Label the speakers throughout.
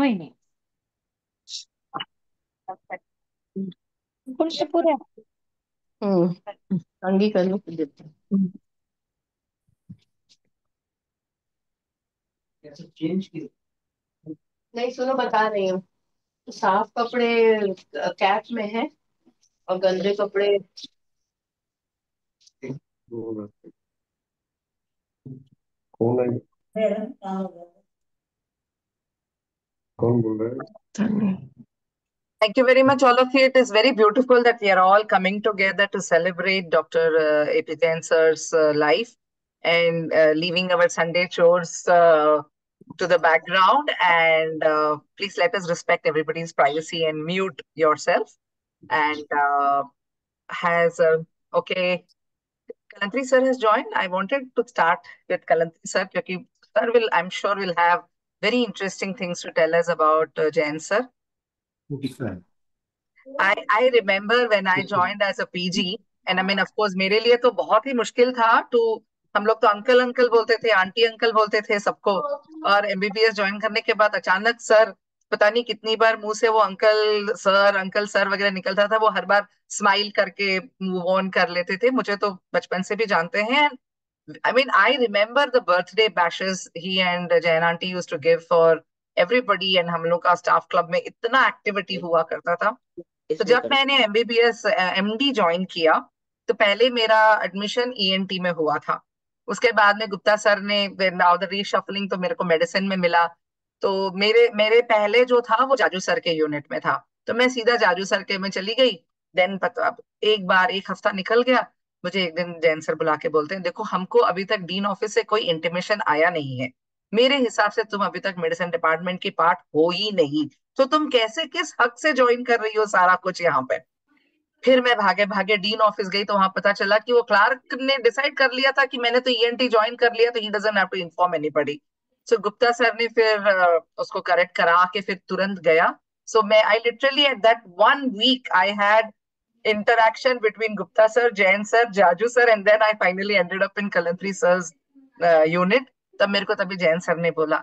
Speaker 1: ही नहीं। पुरुष पूरे।
Speaker 2: अंगीकार में देते हैं। चेंज की नहीं, सुनो बता रही हूँ। साफ कपड़े कैप में है और गंदे कपड़े। कौन है? कौन बोल रहा है?
Speaker 3: Thank you very much, all of you. It is very beautiful that we are all coming together to celebrate Dr. A.P. Jain sir's life and leaving our Sunday chores to the background. And please let us respect everybody's privacy and mute yourself. And okay, Kalantri sir has joined. I wanted to start with Kalantri sir because sir will, I'm sure, will have very interesting things to tell us about Jain sir. I remember when I joined as a PG, and I mean, of course, मेरे लिए तो बहुत ही मुश्किल था to हम लोग तो uncle uncle बोलते थे, आंटी अंकल बोलते थे सबको, और एमबीबीएस ज्वाइन करने के बाद अचानक सर, पता नहीं कितनी बार मुंह से वो अंकल सर वगैरह निकलता था, वो हर बार स्माइल करके मूव ऑन कर लेते थे। मुझे तो बचपन से भी जानते हैं। I mean, I remember the birthday bashes he and Jain aunty used to give for everybody, and हम लोग का स्टाफ क्लब में इतना एक्टिविटी हुआ करता था। तो जब मैंने एमबीबीएस एमडी ज्वाइन किया, तो पहले मेरा एडमिशन ईएनटी में हुआ था। उसके बाद में गुप्ता सर ने नाउ द रीशफलिंग, तो मेरे को मेडिसिन में मिला। तो मेरे मेरे पहले जो था वो जाजू सर के यूनिट में था, तो मैं सीधा जाजू सर के में चली गई। देन पता, एक बार एक हफ्ता निकल गया, मुझे एक दिन जैन सर बुला के बोलते हैं, देखो हमको अभी तक डीन ऑफिस से कोई इंटीमेशन आया नहीं है, मेरे हिसाब से तुम अभी तक मेडिसिन डिपार्टमेंट की पार्ट हो ही नहीं, तो तुम कैसे किस हक से ज्वाइन कर रही हो सारा कुछ यहाँ पे। फिर मैं भागे भागे डीन ऑफिस गई, तो वहां पता चला कि वो क्लार्क ने डिसाइड कर लिया था कि मैंने तो ईएनटी ज्वाइन कर लिया, तो he doesn't have to inform anybody. So Gupta sir ने फिर उसको करेक्ट करा के फिर तुरंत गया। सो मैं I literally at that 1 week I had interaction between Gupta sir, Jain sir, Jaju sir, and then I finally ended up in Kalantri sir's unit. तब मेरे को तभी जैन सर ने बोला,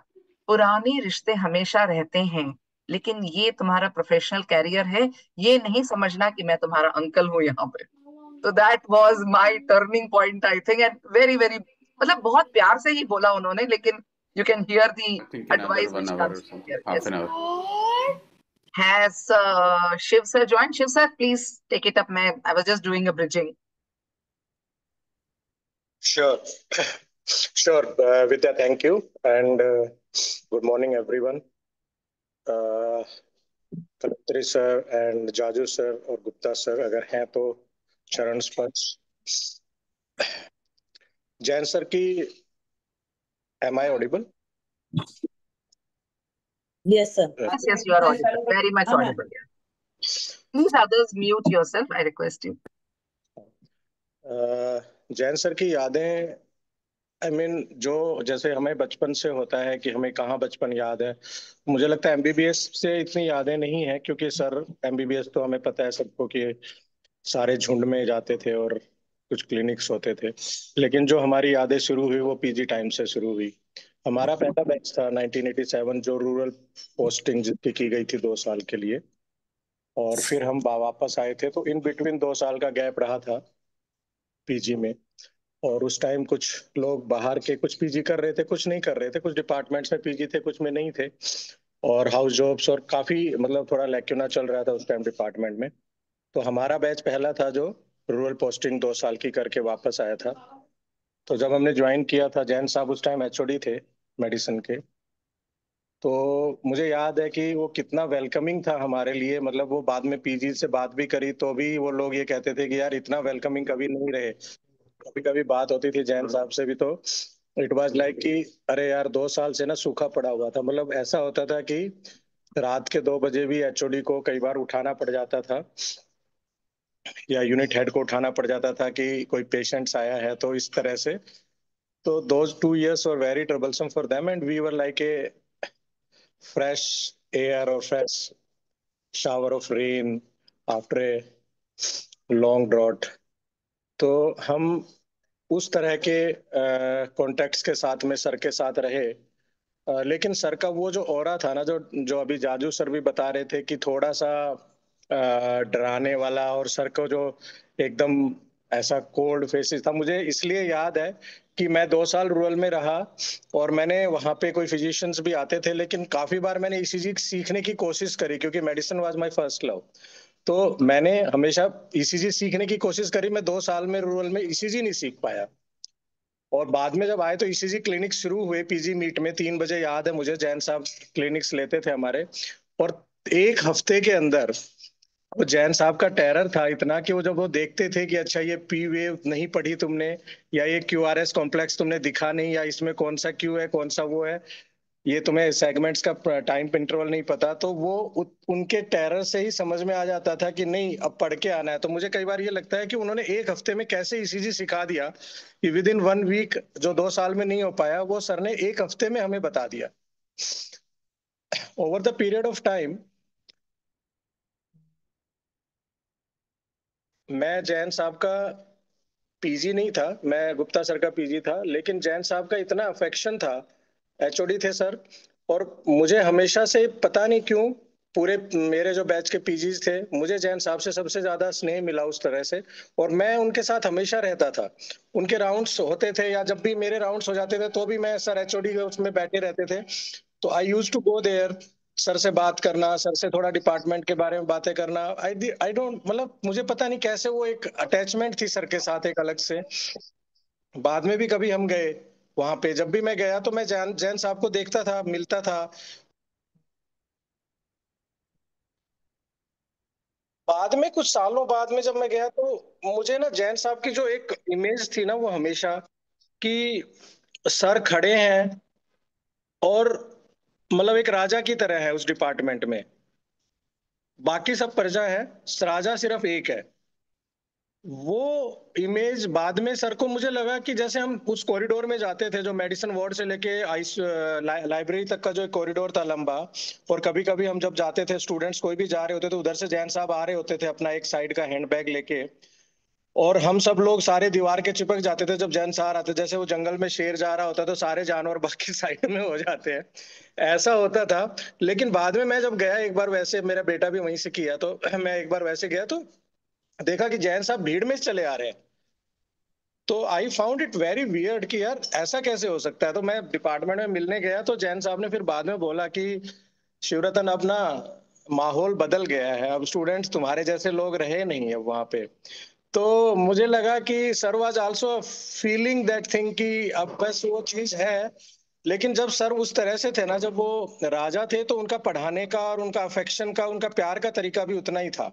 Speaker 3: पुराने रिश्ते हमेशा रहते हैं, लेकिन ये तुम्हारा प्रोफेशनल कैरियर है, ये नहीं समझना कि मैं तुम्हारा अंकल हूँ यहाँ पे। तो that was my turning point I think, and very very, मतलब बहुत प्यार से ही बोला उन्होंने, लेकिन you can hear the
Speaker 4: I think another
Speaker 3: advice
Speaker 4: one
Speaker 3: which
Speaker 4: hour or
Speaker 3: comes from
Speaker 4: something,
Speaker 3: here.
Speaker 4: half
Speaker 3: yes,
Speaker 4: an hour.
Speaker 3: has Shiv sir joined? Shiv sir, please take it up. I was just doing a bridging.
Speaker 5: Sure. Sure, Vidya, thank you. And good morning, everyone. Kalattri sir and Jaju sir और Gupta sir अगर हैं तो चरण स्पर्श। Jain sir की, am I audible?
Speaker 1: Yes, sir.
Speaker 3: Yes, yes, you are audible. Very much audible. Yeah. Please, others, mute yourself. I request you.
Speaker 5: Jain sir की यादें, I mean जो जैसे हमें बचपन से होता है कि हमें कहाँ बचपन याद है, मुझे लगता है एमबीबीएस से इतनी यादें नहीं है, क्योंकि सर एमबीबीएस तो हमें पता है सबको कि सारे झुंड में जाते थे और कुछ क्लिनिक्स होते थे। लेकिन जो हमारी यादें शुरू हुई वो पीजी टाइम से शुरू हुई। हमारा पहला बैच था 1987, जो रूरल पोस्टिंग जिसकी की गई थी 2 साल के लिए, और फिर हम वापस आए थे, तो इन बिटवीन 2 साल का गैप रहा था पीजी में। और उस टाइम कुछ लोग बाहर के कुछ पीजी कर रहे थे, कुछ नहीं कर रहे थे, कुछ डिपार्टमेंट्स में पीजी थे, कुछ में नहीं थे, और हाउस जॉब्स और काफी मतलब थोड़ा लैक्यूना चल रहा था उस टाइम डिपार्टमेंट में। तो हमारा बैच पहला था जो रूरल पोस्टिंग 2 साल की करके वापस आया था। तो जब हमने ज्वाइन किया था, जैन साहब उस टाइम एचओडी थे मेडिसिन के, तो मुझे याद है कि वो कितना वेलकमिंग था हमारे लिए। मतलब वो बाद में पीजी से बात भी करी तो भी वो लोग ये कहते थे कि यार इतना वेलकमिंग कभी नहीं रहे। कभी कभी बात होती थी जैन साहब से भी, तो इट वाज लाइक कि अरे यार 2 साल से ना सूखा पड़ा हुआ था। मतलब ऐसा होता था कि रात के 2 बजे भी एचओडी को कई बार उठाना पड़ जाता था, या यूनिट हेड को उठाना पड़ जाता था कि कोई पेशेंट्स आया है, तो इस तरह से। तो those 2 years were very troublesome for them, and we were like a fresh air or fresh shower of rain after a long drought। तो हम उस तरह के कॉन्टेक्ट्स के साथ में सर के साथ रहे, लेकिन सर का वो जो ऑरा था ना, जो जो अभी जाजू सर भी बता रहे थे कि थोड़ा सा डराने वाला, और सर को जो एकदम ऐसा कोल्ड फेसेस था, मुझे इसलिए याद है कि मैं 2 साल रूरल में रहा, और मैंने वहां पे कोई फिजिशियंस भी आते थे, लेकिन काफी बार मैंने ईसीजी सीखने की कोशिश करी, क्योंकि medicine was my first love. तो मैंने हमेशा ईसीजी सीखने की कोशिश करी। मैं 2 साल में रूरल में ईसीजी नहीं सीख पाया, और बाद में जब आए तो ईसीजी क्लिनिक शुरू हुए पीजी मीट में 3 बजे, याद है मुझे, जैन साहब क्लिनिक्स लेते थे हमारे। और एक हफ्ते के अंदर वो जैन साहब का टेरर था इतना कि वो जब वो देखते थे कि अच्छा ये पी वेव नहीं पढ़ी तुमने, या ये क्यूआरएस कॉम्प्लेक्स तुमने दिखा नहीं, या इसमें कौन सा क्यू है कौन सा वो है, ये तुम्हें सेगमेंट्स का टाइम इंटरवल नहीं पता, तो वो उनके टेरर से ही समझ में आ जाता था कि नहीं अब पढ़ के आना है। तो मुझे कई बार ये लगता है कि उन्होंने एक हफ्ते में कैसे ईसीजी सिखा दिया कि विद इन 1 वीक, जो 2 साल में नहीं हो पाया, वो सर ने एक हफ्ते में हमें बता दिया। Over the period of time, मैं जैन साहब का पीजी नहीं था, मैं गुप्ता सर का पीजी था, लेकिन जैन साहब का इतना अफेक्शन था। एचओडी थे सर, और मुझे हमेशा से पता नहीं क्यों, पूरे मेरे जो बैच के पीजीज थे, मुझे जैन साहब से सबसे ज्यादा स्नेह मिला उस तरह से। और मैं उनके साथ हमेशा रहता था। उनके राउंड्स होते थे, या जब भी मेरे राउंड्स हो जाते थे, तो भी मैं सर एचओडी के उसमें बैठे रहते थे। तो I use to go there, sir से बात करना, सर से थोड़ा डिपार्टमेंट के बारे में बातें करना। आई डोंट, मतलब मुझे पता नहीं कैसे वो एक अटैचमेंट थी सर के साथ एक अलग से। बाद में भी कभी हम गए वहां पे, जब भी मैं गया तो मैं जैन जैन साहब को देखता था, मिलता था। बाद में कुछ सालों बाद में जब मैं गया, तो मुझे ना जैन साहब की जो एक इमेज थी ना, वो हमेशा कि सर खड़े हैं, और मतलब एक राजा की तरह है उस डिपार्टमेंट में, बाकी सब प्रजा है, राजा सिर्फ एक है। वो इमेज बाद में सर को, मुझे लगा कि जैसे हम उस कॉरिडोर में जाते थे, जो मेडिसिन वार्ड से लेके आइस लाइब्रेरी तक का जो एक कॉरिडोर था लंबा, और कभी कभी हम जब जाते थे, स्टूडेंट्स कोई भी जा रहे होते थे, उधर से जैन साहब आ रहे होते थे अपना एक साइड का हैंडबैग लेके, और हम सब लोग सारे दीवार के चिपक जाते थे जब जैन साहब आते। जैसे वो जंगल में शेर जा रहा होता है, तो सारे जानवर बाकी साइड में हो जाते हैं, ऐसा होता था। लेकिन बाद में मैं जब गया एक बार, वैसे मेरा बेटा भी वहीं से किया, तो मैं एक बार वैसे गया, तो देखा कि जैन साहब भीड़ में चले आ रहे हैं। तो I found it very weird कि यार ऐसा कैसे हो सकता है। तो मैं डिपार्टमेंट में मिलने गया, तो जैन साहब ने फिर बाद में बोला कि शिवरतन, अब ना माहौल बदल गया है, अब स्टूडेंट्स तुम्हारे जैसे लोग रहे नहीं है वहां पे। तो मुझे लगा कि sir was also feeling that thing, कि अब बस वो चीज है। लेकिन जब सर उस तरह से थे ना, जब वो राजा थे, तो उनका पढ़ाने का और उनका अफेक्शन का, उनका प्यार का तरीका भी उतना ही था।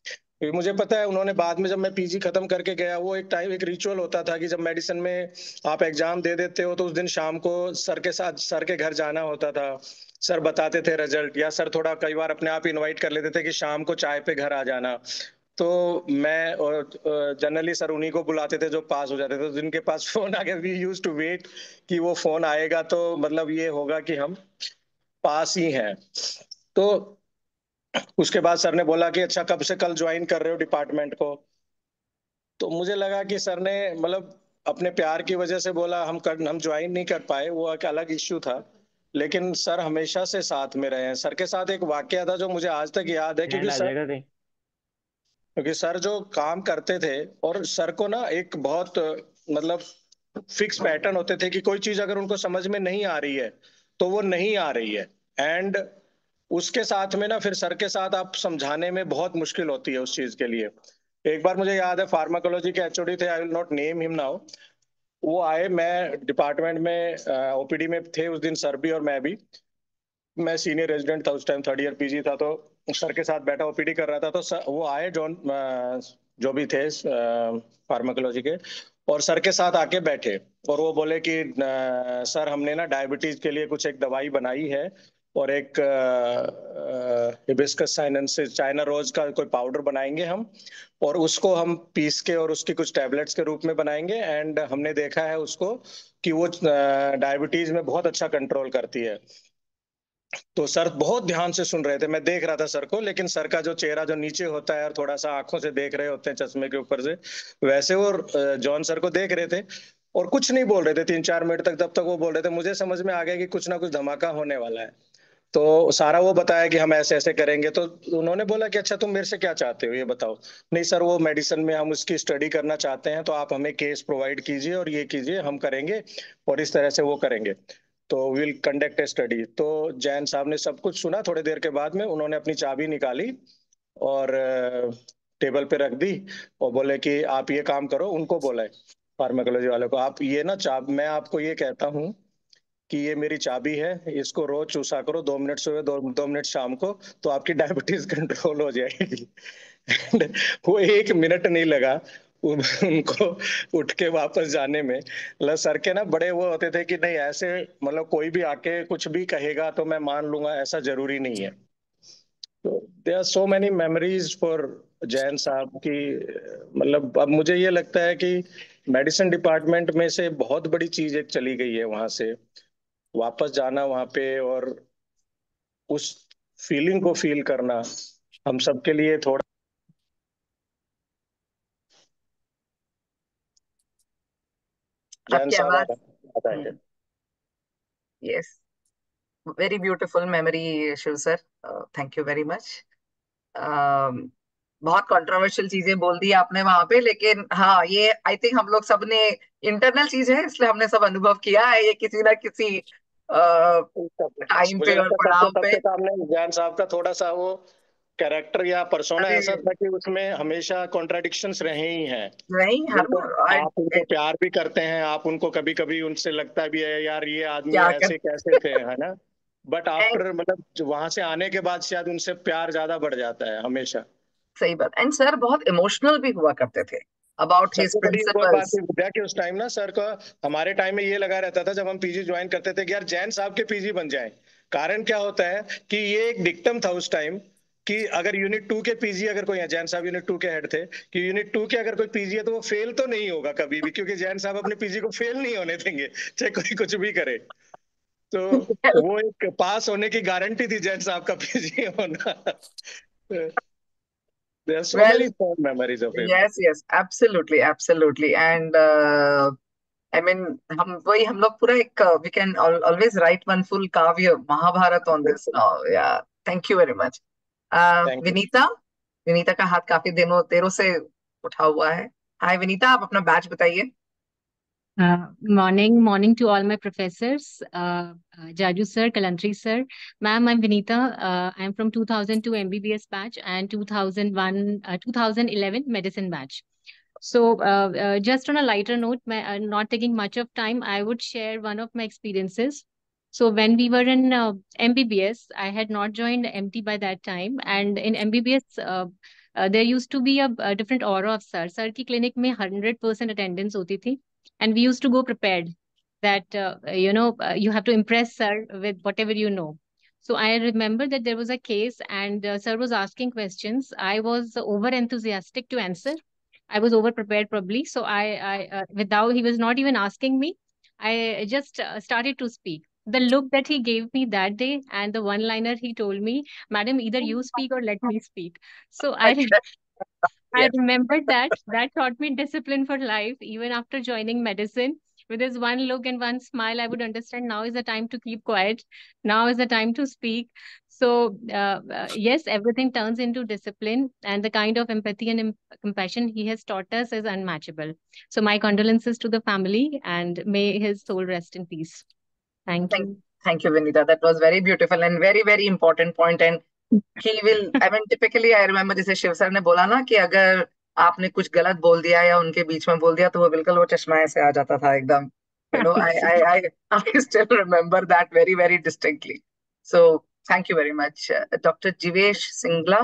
Speaker 5: क्योंकि मुझे पता है, उन्होंने बाद में जब मैं पीजी खत्म करके गया, वो एक टाइम एक रिचुअल होता था कि जब मेडिसिन में आप एग्जाम दे देते हो, तो उस दिन शाम को सर के साथ सर के घर जाना होता था। सर बताते थे रिजल्ट, या सर थोड़ा कई बार अपने आप इनवाइट कर लेते थे कि शाम को चाय पे घर आ जाना। तो मैं और जनरली सर उन्हीं को बुलाते थे जो पास हो जाते थे, तो जिनके पास फोन आ गया, वी यूज टू वेट कि वो फोन आएगा, तो मतलब ये होगा कि हम पास ही हैं। तो उसके बाद सर ने बोला कि अच्छा कब से कल ज्वाइन कर रहे हो डिपार्टमेंट को। तो मुझे लगा कि सर ने मतलब अपने प्यार की वजह से बोला, हम ज्वाइन नहीं कर पाए, वो एक अलग इश्यू था। लेकिन सर हमेशा से साथ में रहे हैं। सर के साथ एक वाकया था जो मुझे आज तक याद है,
Speaker 1: हैंड आ जाएगा कहीं।
Speaker 5: क्योंकि सर जो काम करते थे, और सर को ना एक बहुत मतलब फिक्स पैटर्न होते थे कि कोई चीज अगर उनको समझ में नहीं आ रही है, तो वो नहीं आ रही है। एंड उसके साथ में ना, फिर सर के साथ आप समझाने में बहुत मुश्किल होती है उस चीज के लिए। एक बार मुझे याद है, फार्माकोलॉजी के एचओडी थे, I will not name him now. वो आए, मैं डिपार्टमेंट में ओपीडी में थे उस दिन, सर भी और मैं भी। मैं सीनियर रेजिडेंट था उस टाइम, थर्ड ईयर पीजी था, तो सर के साथ बैठा ओपीडी कर रहा था। तो सर वो आए, जॉन जो भी थे फार्माकोलॉजी के, और सर के साथ आके बैठे। और वो बोले कि सर हमने ना डायबिटीज के लिए कुछ एक दवाई बनाई है, और एक हिबिस्कस साइनेंसिस, चाइना रोज का कोई पाउडर बनाएंगे हम, और उसको हम पीस के और उसकी कुछ टैबलेट्स के रूप में बनाएंगे। एंड हमने देखा है उसको कि वो डायबिटीज में बहुत अच्छा कंट्रोल करती है। तो सर बहुत ध्यान से सुन रहे थे, मैं देख रहा था सर को, लेकिन सर का जो चेहरा जो नीचे होता है और थोड़ा सा आंखों से देख रहे होते हैं चश्मे के ऊपर से, वैसे वो जॉन सर को देख रहे थे। और कुछ नहीं बोल रहे थे 3-4 मिनट तक। तब तक वो बोल रहे थे, मुझे समझ में आ गया कि कुछ ना कुछ धमाका होने वाला है। तो सारा वो बताया कि हम ऐसे ऐसे करेंगे। तो उन्होंने बोला कि अच्छा, तुम मेरे से क्या चाहते हो ये बताओ। नहीं सर, वो मेडिसिन में हम उसकी स्टडी करना चाहते हैं, तो आप हमें केस प्रोवाइड कीजिए और ये कीजिए, हम करेंगे और इस तरह से वो करेंगे। तो विल कंडक्ट ए स्टडी। तो जैन साहब ने सब कुछ सुना। थोड़ी देर के बाद में उन्होंने अपनी चाबी निकाली और टेबल पे रख दी और बोले कि आप ये काम करो। उनको बोला है, फार्माकोलॉजी वाले को, आप ये ना मैं आपको ये कहता हूँ कि ये मेरी चाबी है, इसको रोज चूसा करो, 2 मिनट सुबह, 2 मिनट शाम को, तो आपकी डायबिटीज कंट्रोल हो जाएगी। And वो 1 मिनट नहीं लगा उनको उठ के वापस जाने में। मतलब सर के ना बड़े वो होते थे कि नहीं ऐसे, मतलब कोई भी आके कुछ भी कहेगा तो मैं मान लूंगा, ऐसा जरूरी नहीं है। तो there are so many memories for Jain साहब की। मतलब अब मुझे ये लगता है कि मेडिसिन डिपार्टमेंट में से बहुत बड़ी चीज एक चली गई है वहां से। वापस जाना वहां पे और उस फीलिंग को फील करना हम सबके लिए थोड़ा। जैन
Speaker 3: आपकी
Speaker 5: साहब
Speaker 3: आवाज।
Speaker 5: आप बताएंगे।
Speaker 3: Yes, very beautiful memory Shiv sir, thank you very much. बहुत कंट्रोवर्शियल चीजें बोल दी आपने वहां पे, लेकिन हाँ, ये आई थिंक हम लोग सब ने इंटरनल चीज है, इसलिए हमने सब अनुभव किया है ये किसी ना किसी टाइम
Speaker 5: मुझे
Speaker 3: पे और
Speaker 5: लगता है सबसे
Speaker 3: पड़ाव पे।
Speaker 5: सबसे सामने जैन साहब का थोड़ा सा वो कैरेक्टर या पर्सोना
Speaker 3: अरे
Speaker 5: ऐसा था कि उसमें हमेशा कॉन्ट्राडिक्शंस रहे ही हैं।
Speaker 3: नहीं, हर
Speaker 5: जैसे
Speaker 3: और
Speaker 5: आप उनको प्यार भी करते हैं, आप उनको कभी कभी उनसे लगता भी है यार ये आदमी
Speaker 3: क्या कर।
Speaker 5: ऐसे कैसे थे, है ना। बट आफ्टर, मतलब वहां से आने के बाद शायद उनसे प्यार ज्यादा बढ़ जाता है हमेशा।
Speaker 3: सही बात। एंड सर बहुत इमोशनल भी हुआ करते थे अबाउट हिज
Speaker 5: सबसे बड़ी एक और बात
Speaker 3: प्रिंसिपल्स।
Speaker 5: है विद्या कि उस टाइम ना सर का, हमारे टाइम में ये लगा रहता था जब हम पीजी ज्वाइन करते थे कि यार जैन साहब के पीजी बन जाए। कारण क्या होता है कि ये एक डिक्टम था उस टाइम कि अगर यूनिट 2 के पीजी अगर कोई है, जैन साहब यूनिट 2 के हेड थे, कि यूनिट 2 के अगर कोई पीजी है तो वो फेल तो नहीं होगा कभी भी, क्योंकि जैन साहब अपने पीजी को फेल नहीं होने देंगे चाहे कोई कुछ भी करे। तो वो एक पास होने की गारंटी थी जैन साहब का पीजी होना। There are so
Speaker 3: well,
Speaker 5: many fond memories of him.
Speaker 3: Yes yes, absolutely absolutely. And I mean, हम लोग पूरा एक, we can always write one full काव्य Mahabharata on this now. Yeah, thank you very much.
Speaker 5: Thank you.
Speaker 3: Vinita, Vinita का हाथ काफी दिनों देरों से उठा हुआ है। हाय विनीता, आप अपना बैच बताइए।
Speaker 1: Morning to all my professors, Jaju sir, Kalantri sir. Ma'am, I'm Vinita. I'm from 2002 MBBS batch and 2001, 2011 medicine batch. So, just on a lighter note, not taking much of time, I would share one of my experiences. So, when we were in MBBS, I had not joined MT by that time, and in MBBS, there used to be a different aura of sir. Sir की clinic में 100% attendance होती थी, and we used to go prepared that you have to impress sir with whatever you know. So I remember that there was a case and sir was asking questions. I was over enthusiastic to answer. I was over prepared probably. So without, he was not even asking me, I just started to speak. The look that he gave me that day and the one liner he told me, madam, either you speak or let me speak. So I
Speaker 3: Yes,
Speaker 1: remembered that. That taught me discipline for life. Even after joining medicine, with his one look and one smile, I would understand now is the time to keep quiet. Now is the time to speak. So, yes, everything turns into discipline, and the kind of empathy and compassion he has taught us is unmatchable. So, my condolences to the family, and may his soul rest in peace. Thank
Speaker 3: thank
Speaker 1: you.
Speaker 3: thank you Vinita, that was very beautiful and very very important point. And he will, I mean, typically I remember जैसे Shiv sir ने बोला ना कि अगर आपने कुछ गलत बोल दिया या उनके बीच में बोल दिया तो वो बिल्कुल वो चश्मा ऐसे आ जाता था एकदम। I still remember that very very distinctly. So thank you very much, Dr. Jivesh Singla।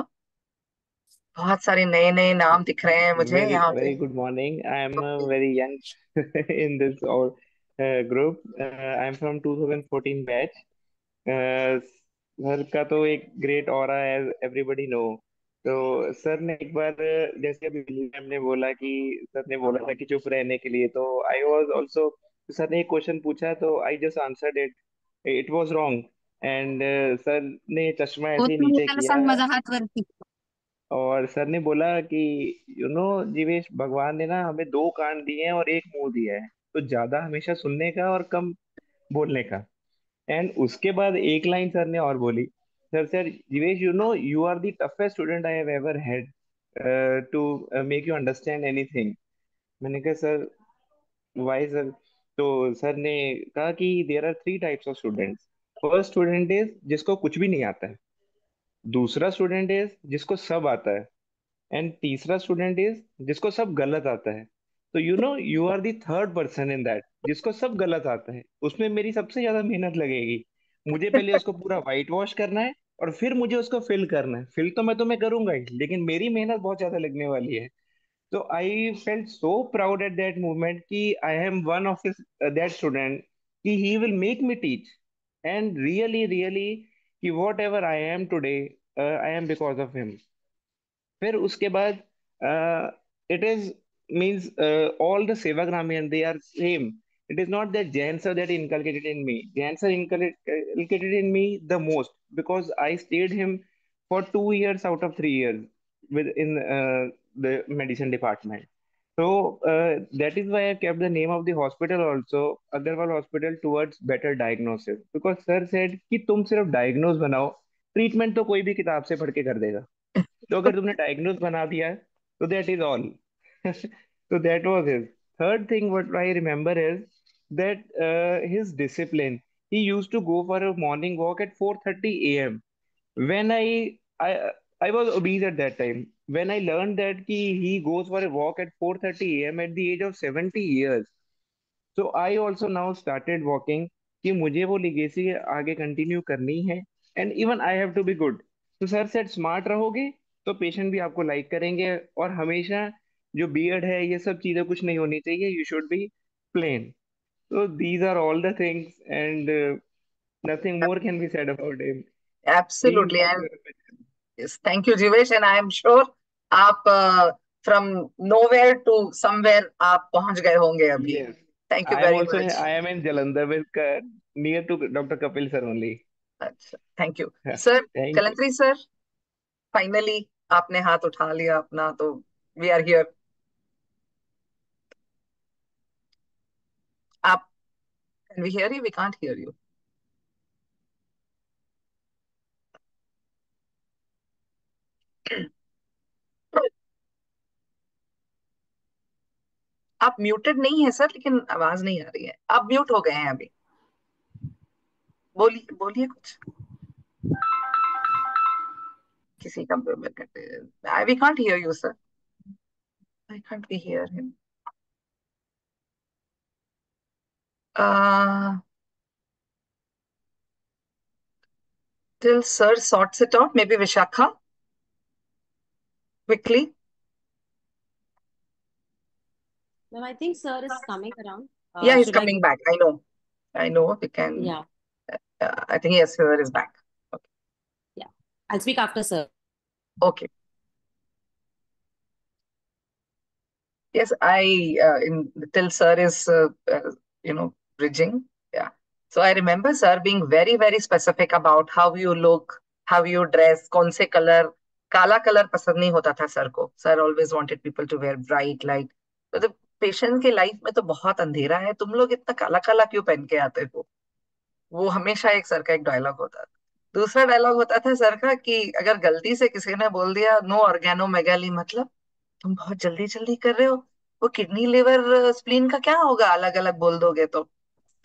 Speaker 3: बहुत सारे नए नए नाम दिख रहे हैं मुझे
Speaker 4: Very,
Speaker 3: यहाँ पे।
Speaker 4: very good morning. I am very young in this all group. I am from 2014 batch. Uh, sir का तो एक great aura as everybody know. तो सर ने एक बार जैसे अभी मैम ने बोला कि सर ने बोला था कि चुप रहने के लिए, तो आई वाज आल्सो, सर ने एक क्वेश्चन पूछा तो I just answered it, it was wrong. And sir ने चश्मा ऐसे ही नीचे किया और सर ने बोला कि यू नो जीवेश, भगवान ने ना हमें दो कान दिए हैं और एक मुंह दिया है। तो ज्यादा हमेशा सुनने का और कम बोलने का। एंड उसके बाद एक लाइन सर ने और बोली, sir sir Jeevesh, you know you are the toughest student I have ever had to make you understand anything. मैंने कहा सर वाई सर? तो सर ने कहा कि there are three types of students. First student is जिसको कुछ भी नहीं आता है, दूसरा स्टूडेंट इज जिसको सब आता है, एंड तीसरा स्टूडेंट इज जिसको सब गलत आता है। तो you know you are the third person in that, जिसको सब गलत आता है। उसमें मेरी सबसे ज्यादा मेहनत लगेगी। मुझे पहले उसको पूरा वाइट वॉश करना है और फिर मुझे उसको फिल करना है। फिल तो मैं करूंगा ही, लेकिन मेरी मेहनत बहुत ज्यादा लगने वाली है। तो I felt so proud at that moment कि I am one of that student, कि he will make me teach. And really really कि whatever I am today, I am because of him. फिर उसके बाद it is means all the Sevagramian, they are same. It is not that Jain sir that inculcated in me. Jain sir inculcated in me the most because I stayed him for 2 years out of 3 years within the medicine department. So that is why I kept the name of the hospital also Agarwal Hospital towards better diagnosis, because sir said कि तुम सिर्फ diagnose बनाओ, treatment तो कोई भी किताब से पढ़ के कर देगा। तो अगर तुमने डायग्नोज बना दिया है तो दैट इज ऑल। तो that was his third thing. What I remember is that his discipline. He used to go for a morning walk at 4:30 a.m. when I I was obese at that time. When I learned that he goes for a walk at 4:30 a.m. at the age of 70 years, so I also now started walking कि मुझे वो legacy आगे continue करनी है। And even I have to be good. तो sir said smart रहोगे तो patient भी आपको लाइक करेंगे, और हमेशा जो बियर्ड है ये सब चीजें कुछ नहीं होनी चाहिए, you should be plain. So these are all the things, and nothing more can be said about him. He is
Speaker 3: Absolutely.
Speaker 4: my
Speaker 3: And
Speaker 4: pure passion.
Speaker 3: yes, thank you, Jivesh. And I am sure आप from nowhere to somewhere आप पहुंच गए होंगे अभी.
Speaker 4: Yes,
Speaker 3: Thank you
Speaker 4: I am
Speaker 3: very
Speaker 4: also
Speaker 3: much.
Speaker 4: I am in Jalandhar with near to Dr. Kapil sir only.
Speaker 3: अच्छा, thank you. Sir,
Speaker 4: Thank you.
Speaker 3: Kalantri sir, finally आपने हाथ उठा लिया अपना, तो we are here. आप, can we hear you? We can't hear you. आप muted नहीं है सर, लेकिन आवाज नहीं आ रही है। आप म्यूट हो गए हैं अभी। बोलिए बोलिए कुछ। किसी का we can't hear you sir. I can't be hear him. Till sir sorts it out, maybe Vishakha, quickly.
Speaker 6: No, I think sir is coming around.
Speaker 3: Yeah, he's
Speaker 6: Should I
Speaker 3: coming
Speaker 6: go?
Speaker 3: back. I know. I know. We can.
Speaker 6: Yeah,
Speaker 3: I think yes, sir is back. Okay.
Speaker 6: yeah. I'll speak after sir.
Speaker 3: Okay. Yes, in till sir is bridging. Yeah. So I remember sir being very very specific about how you look, how you dress, कौन से color. काला colour पसंद नहीं होता था sir को. Sir always wanted people to wear bright light. तो patient के लाइफ में तो बहुत अंधेरा है, तुम लोग इतना काला काला क्यों पहन के आते हो? वो हमेशा एक सर का एक डायलॉग होता था। दूसरा डायलॉग होता था सर का कि अगर गलती से किसी ने बोल दिया नो ऑर्गेनोमेगाली, मतलब तुम बहुत जल्दी जल्दी कर रहे हो, वो किडनी लिवर स्प्लीन का क्या होगा अलग अलग बोल दोगे तो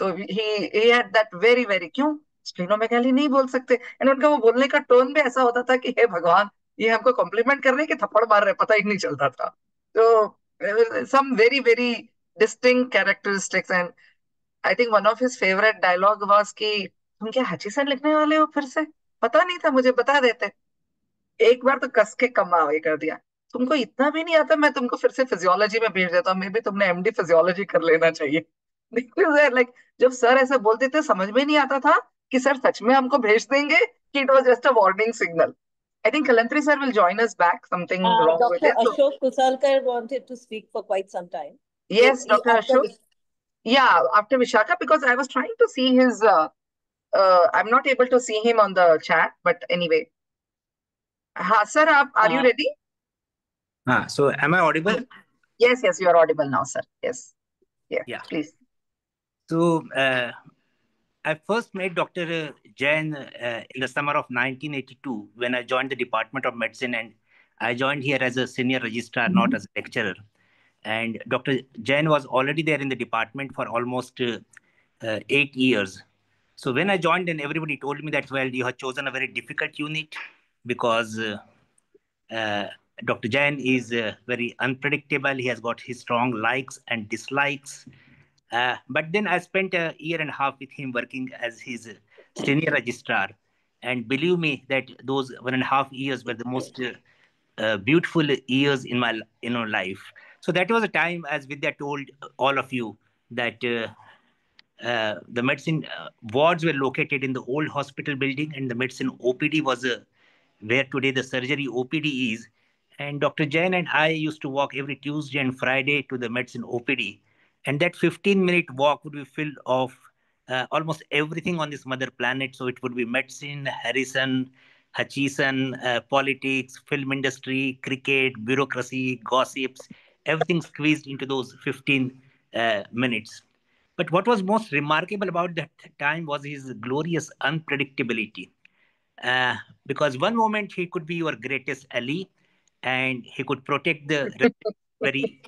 Speaker 3: ही हैड दैट वेरी वेरी, क्यों स्प्लीनोमेगाली नहीं बोल सकते? एंड उनका वो बोलने का टोन भी ऐसा होता था कि हे भगवान, ये हमको कॉम्प्लीमेंट कर रहे हैं कि थप्पड़ मार रहे हैं, पता ही नहीं चलता था। तो some very very distinct characteristics. And I think one of his favourite dialogue was कि तुम क्या हचीसन लिखने वाले हो फिर से? पता नहीं था मुझे, बता देते। एक बार तो कस के कमा ये कर दिया, तुमको इतना भी नहीं आता, मैं तुमको फिर से फिजियोलॉजी में भेज देता हूँ, मे बी तुमने एमडी फिजियोलॉजी कर लेना चाहिए। लाइक जब सर ऐसे बोलते थे समझ में नहीं आता था कि सर सच में हमको भेज देंगे कि it was just a warning signal. I think Kalantri sir will join us back, something wrong with
Speaker 7: Dr.
Speaker 3: It. So
Speaker 7: Ashok Kusalkar wanted to speak for quite some time. So
Speaker 3: yes, Dr.
Speaker 7: after
Speaker 3: Ashok. Yeah, after Vishaka, because I was trying to see his I'm not able to see him on the chat, but anyway. हाँ sir, are you ready?
Speaker 8: So am I audible?
Speaker 3: Yes, yes, you are audible now, sir. Yes. Yeah, please.
Speaker 8: So I first met Dr. Jain in the summer of 1982 when I joined the Department of Medicine, and I joined here as a senior registrar, not as a lecturer. And Dr. Jain was already there in the department for almost 8 years. So when I joined, and everybody told me that, well, you have chosen a very difficult unit because Dr. Jain is very unpredictable. He has got his strong likes and dislikes. But then I spent a year and a half with him working as his senior registrar. And believe me that those 1.5 years were the most beautiful years in my life. So that was a time, as Vidya told all of you, that the medicine wards were located in the old hospital building, and the medicine OPD was where today the surgery OPD is. And Dr. Jain and I used to walk every Tuesday and Friday to the medicine OPD. And that 15-minute walk would be filled of almost everything on this mother planet. So it would be medicine, Harrison, Hutchison, politics, film industry, cricket, bureaucracy, gossips, everything squeezed into those 15 minutes. But what was most remarkable about that time was his glorious unpredictability. Because one moment he could be your greatest ally and he could protect the very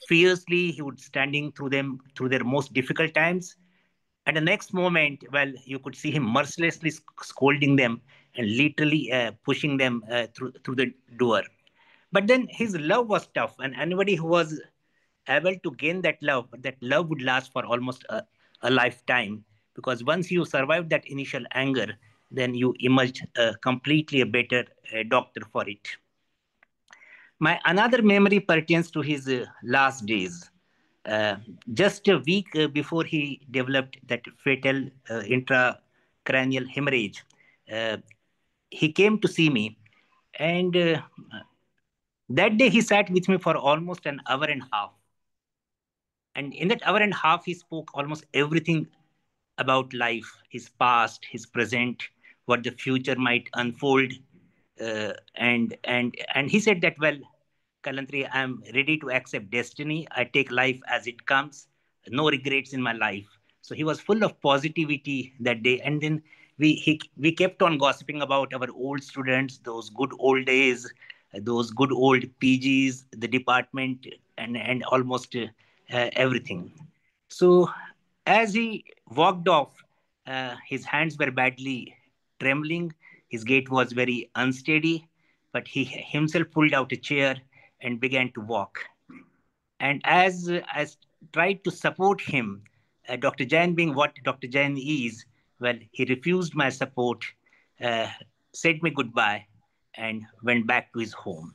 Speaker 8: fiercely. He would standing through them through their most difficult times. And the next moment, well, you could see him mercilessly scolding them and literally pushing them through the door. But then his love was tough, and anybody who was able to gain that love would last for almost a lifetime. Because once you survive that initial anger, then you emerged completely a better doctor for it. My another memory pertains to his last days. Uh, just a week before he developed that fatal intracranial hemorrhage, uh, he came to see me, and that day he sat with me for almost an hour and a half. And in that hour and a half, he spoke almost everything about life, his past, his present, what the future might unfold. And he said that, well, Kalantri, I'm ready to accept destiny. I take life as it comes, no regrets in my life. So he was full of positivity that day. And then we kept on gossiping about our old students, those good old days, those good old PGs, the department, and almost everything. So as he walked off, his hands were badly trembling. His gait was very unsteady, but he himself pulled out a chair and began to walk. And as I tried to support him, Dr. Jain, being what Dr. Jain is, well, he refused my support, uh, said me goodbye, and went back to his home.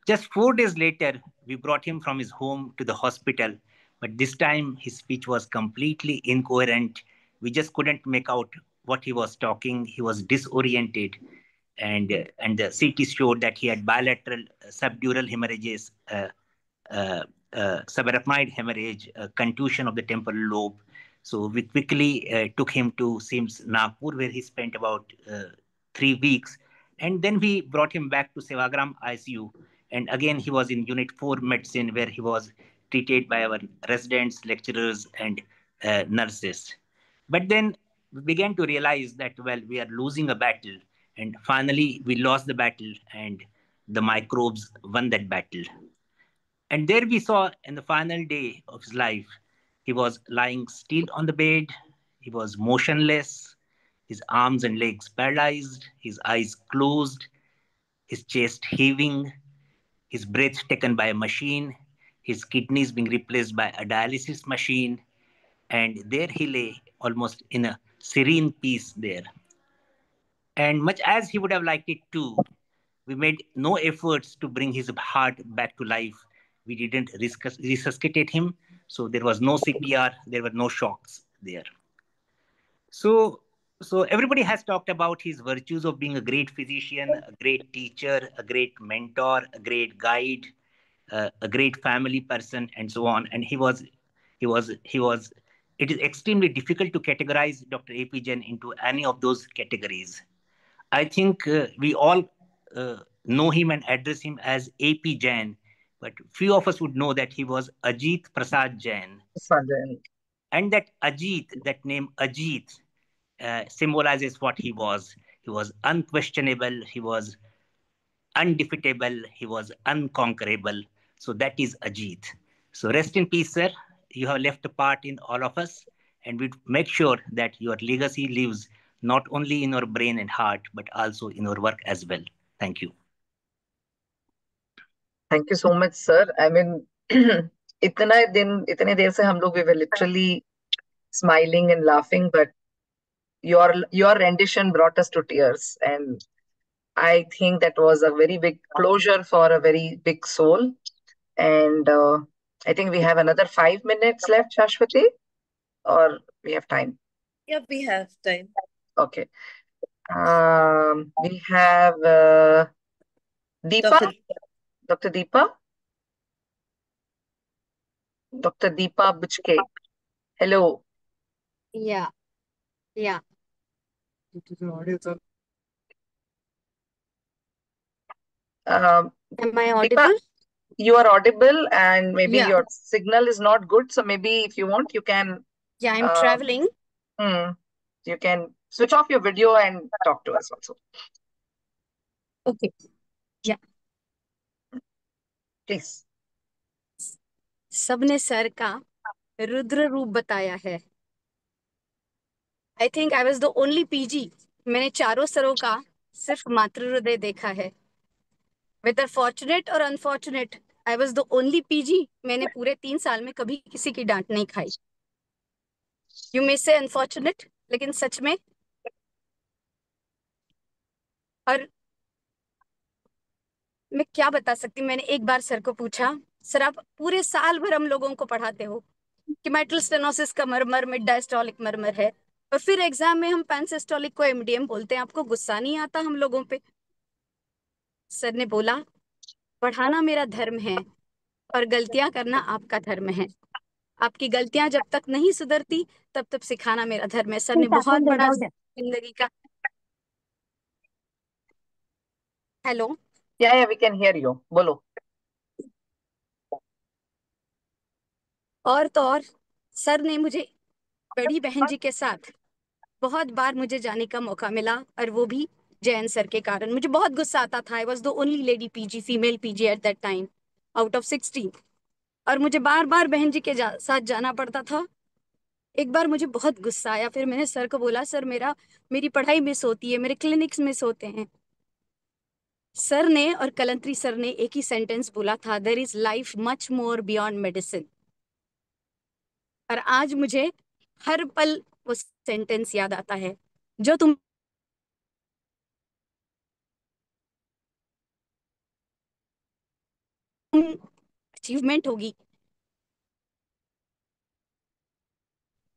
Speaker 8: Just 4 days later, we brought him from his home to the hospital, but this time his speech was completely incoherent. We just couldn't make out what he was talking. He was disoriented, and the CT showed that he had bilateral subdural hemorrhages, subarachnoid hemorrhage, contusion of the temporal lobe. So we quickly took him to SIMS Nagpur, where he spent about 3 weeks. And then we brought him back to Sevagram ICU. And again, he was in Unit 4 Medicine, where he was treated by our residents, lecturers, and nurses. But then we began to realize that, well, we are losing a battle. And finally, we lost the battle, and the microbes won that battle. And there we saw in the final day of his life, he was lying still on the bed. He was motionless, his arms and legs paralyzed, his eyes closed, his chest heaving, his breath taken by a machine, his kidneys being replaced by a dialysis machine. And there he lay almost in a serene peace there. And much as he would have liked it too, we made no efforts to bring his heart back to life. We didn't resuscitate him. So there was no CPR, there were no shocks there. So everybody has talked about his virtues of being a great physician, a great teacher, a great mentor, a great guide, a great family person, and so on. And he was. It is extremely difficult to categorize Dr. AP Jain into any of those categories. I think we all know him and address him as AP Jain, but few of us would know that he was Ajit Prasad Jain. And that Ajit, that name Ajit, symbolizes what he was. He was unquestionable, he was undefeatable, he was unconquerable. So that is Ajit. So rest in peace, sir. You have left a part in all of us, and we make sure that your legacy lives not only in your brain and heart, but also in your work as well. Thank you.
Speaker 3: Thank you so much, sir. I mean, इतने देर से हम लोग we were literally smiling and laughing, but your rendition brought us to tears, and I think that was a very big closure for a very big soul. And I think we have another 5 minutes left, Shashwati, or we have time?
Speaker 7: Yeah, we have time.
Speaker 3: Okay. We have Deepa. Dr. Deepa. Dr. Deepa Bujke. Hello.
Speaker 9: Yeah. Am I audible?
Speaker 3: Deepa, you are audible, and maybe
Speaker 9: Yeah.
Speaker 3: your signal is not good. So maybe if you want, you can.
Speaker 9: Yeah, I'm traveling.
Speaker 3: You can switch off your video and talk to us also.
Speaker 9: Okay. Yeah.
Speaker 3: Please.
Speaker 9: सबने sir का रुद्र रूप बताया है. I think I was the only PG. मैंने चारों सरों का सिर्फ मातृ हृदय देखा है. Whether fortunate or unfortunate, I was the only PG. मैंने पूरे 3 साल में कभी किसी की डांट नहीं खाई. You may say unfortunate, लेकिन सच में. और मैं क्या बता सकती हूँ. मैंने एक बार सर को पूछा, सर आप पूरे साल भर हम लोगों को पढ़ाते हो कि माइट्रल स्टेनोसिस का मर्मर मिड डायस्टोलिक मर्मर है, और फिर एग्जाम में हम पैनसिस्टोलिक को एमडीएम बोलते हैं. आपको गुस्सा नहीं आता हम लोगों पे? सर ने बोला, पढ़ाना मेरा धर्म है और गलतियां करना आपका धर्म है. आपकी गलतियां जब तक नहीं सुधरती तब तक सिखाना मेरा धर्म है. सर ने बहुत बड़ा जिंदगी का. Hello.
Speaker 3: Yeah, we can hear you. बोलो.
Speaker 9: और तो और सर ने मुझे बड़ी बहन जी के साथ बहुत बार मुझे जाने का मौका मिला, और वो भी जैन सर के कारण. मुझे बहुत गुस्सा आता था. I was the only lady PG, female PG at that time, out of 16. और मुझे बार बार बहन जी के साथ जाना पड़ता था. एक बार मुझे बहुत गुस्सा आया. फिर मैंने सर को बोला, सर मेरी पढ़ाई मिस होती है, मेरे क्लिनिक्स मिस होते हैं. सर ने और कलंत्री सर ने एक ही सेंटेंस बोला था, there is life much more beyond medicine. और आज मुझे हर पल वो सेंटेंस याद आता है. जो तुम अचीवमेंट होगी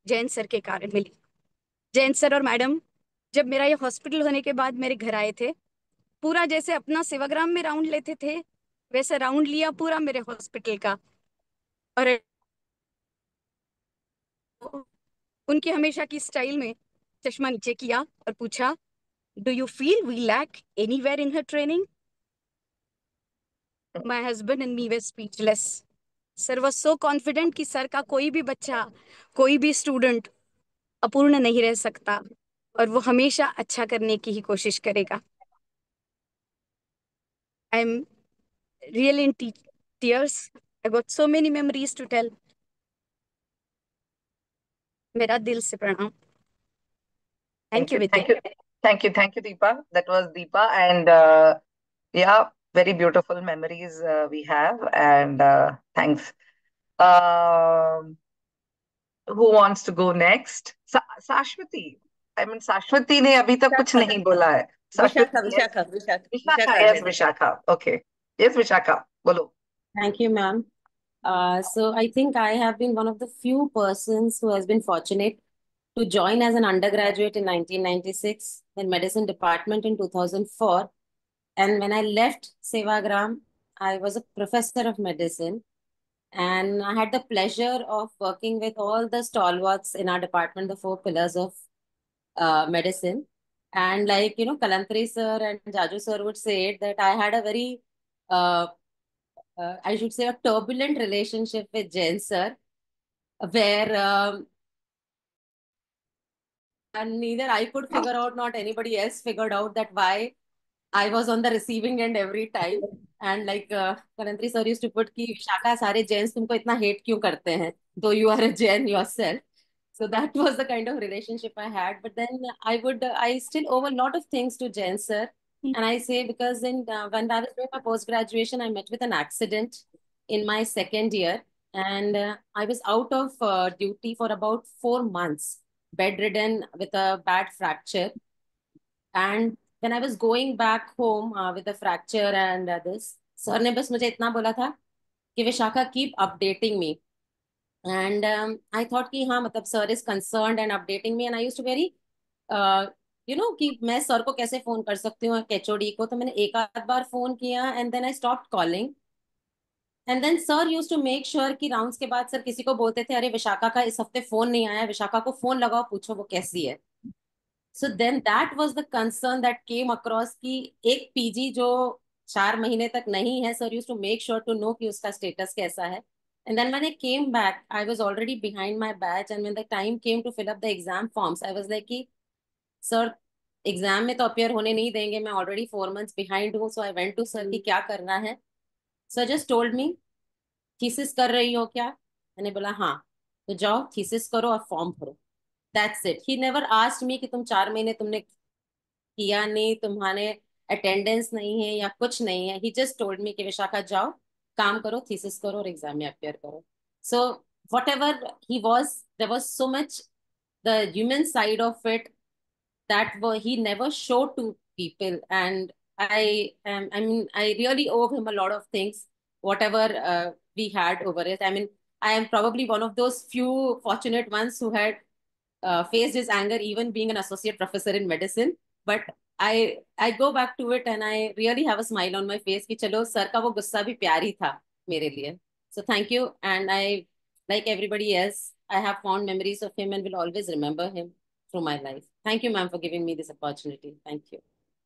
Speaker 9: जैन सर के कारण मिली. जैन सर और मैडम जब मेरा ये हॉस्पिटल होने के बाद मेरे घर आए थे, पूरा जैसे अपना सेवाग्राम में राउंड लेते थे वैसे राउंड लिया पूरा मेरे हॉस्पिटल का. और उनकी हमेशा की स्टाइल में चश्मा नीचे किया और पूछा, do you feel we lack anywhere in her training? My husband and me were speechless. Sir was so confident कि सर का कोई भी बच्चा, कोई भी स्टूडेंट अपूर्ण नहीं रह सकता, और वो हमेशा अच्छा करने की ही कोशिश करेगा. I am real in tears. I got so many memories to tell. मेरा दिल से प्रणाम. Thank you, Vidya.
Speaker 3: Thank you, Deepa. That was Deepa, and yeah, very beautiful memories we have, and thanks. Who wants to go next? Sashwati. I mean, Sashwati ने अभी तक कुछ नहीं बोला है.
Speaker 7: Vishakha.
Speaker 3: Yes, Vishakha. Okay. Yes, Vishakha. बोलो.
Speaker 6: Thank you, ma'am. So I think I have been one of the few persons who has been fortunate to join as an undergraduate in 1996, in medicine department in 2004. And when I left Sevagram, I was a professor of medicine. And I had the pleasure of working with all the stalwarts in our department, the 4 pillars of medicine. And like, Kalantri sir and Jaju sir would say it, that I had a very I should say, a turbulent relationship with Jain sir, where and neither I could figure out, not anybody else figured out that why I was on the receiving end every time. And like Kalantri sir used to put कि विशाखा सारे जैन्स तुमको इतना hate क्यों करते हैं, though you are a Jain yourself. So that was the kind of relationship I had. But then I still owe a lot of things to Jain sir. And I say because when I was doing my post graduation, I met with an accident in my second year, and I was out of duty for about 4 months, bedridden with a bad fracture. And when I was going back home with a fracture and this, sir ने बस मुझे इतना बोला था कि Vishakha keep updating me. And I thought कि हाँ मतलब sir is concerned and updating me, and I used to very कि मैं सर को कैसे फोन कर सकती हूँ एचओडी को, तो मैंने एक आध बार फोन किया and then I stopped calling. And then sir used to make sure कि राउंड्स के बाद सर किसी को बोलते थे अरे विशाखा का इस हफ्ते फोन नहीं आया, विशाखा को फोन लगाओ पूछो वो कैसी है. So then that was the concern that came across कि एक पीजी जो 4 महीने तक नहीं है, sir used to make sure to know कि उसका status कैसा है. And then when I came back, I was already behind my batch, and when the time came to fill up the exam forms, I was like कि sir exam में तो appear होने नहीं देंगे, मैं ऑलरेडी 4 months बिहाइंड हूँ. सो I went to sir कि क्या करना है. Sir just told me thesis कर रही हो क्या, मैंने बोला हाँ, तो जाओ थीसिस करो और फॉर्म भरो. That's it. He never asked me कि तुम 4 महीने तुमने किया नहीं, तुम्हारे अटेंडेंस नहीं है या कुछ नहीं है. ही जस्ट टोल्ड मी कि विशाखा जाओ काम करो, थीसिस करो और एग्जाम में अपियर करो. So whatever he was, there was so much the human side of it that he never showed to people. And I mean, I really owe him a lot of things, whatever we had over it. I mean, I am probably one of those few fortunate ones who had faced his anger even being an associate professor in medicine. But I go back to it and I really have a smile on my face कि चलो sir का वो गुस्सा भी प्यार ही था मेरे लिए. So thank you. And I, like everybody else, I have fond memories of him and will always remember him through my life. Thank you, ma'am, for giving me this opportunity. Thank you.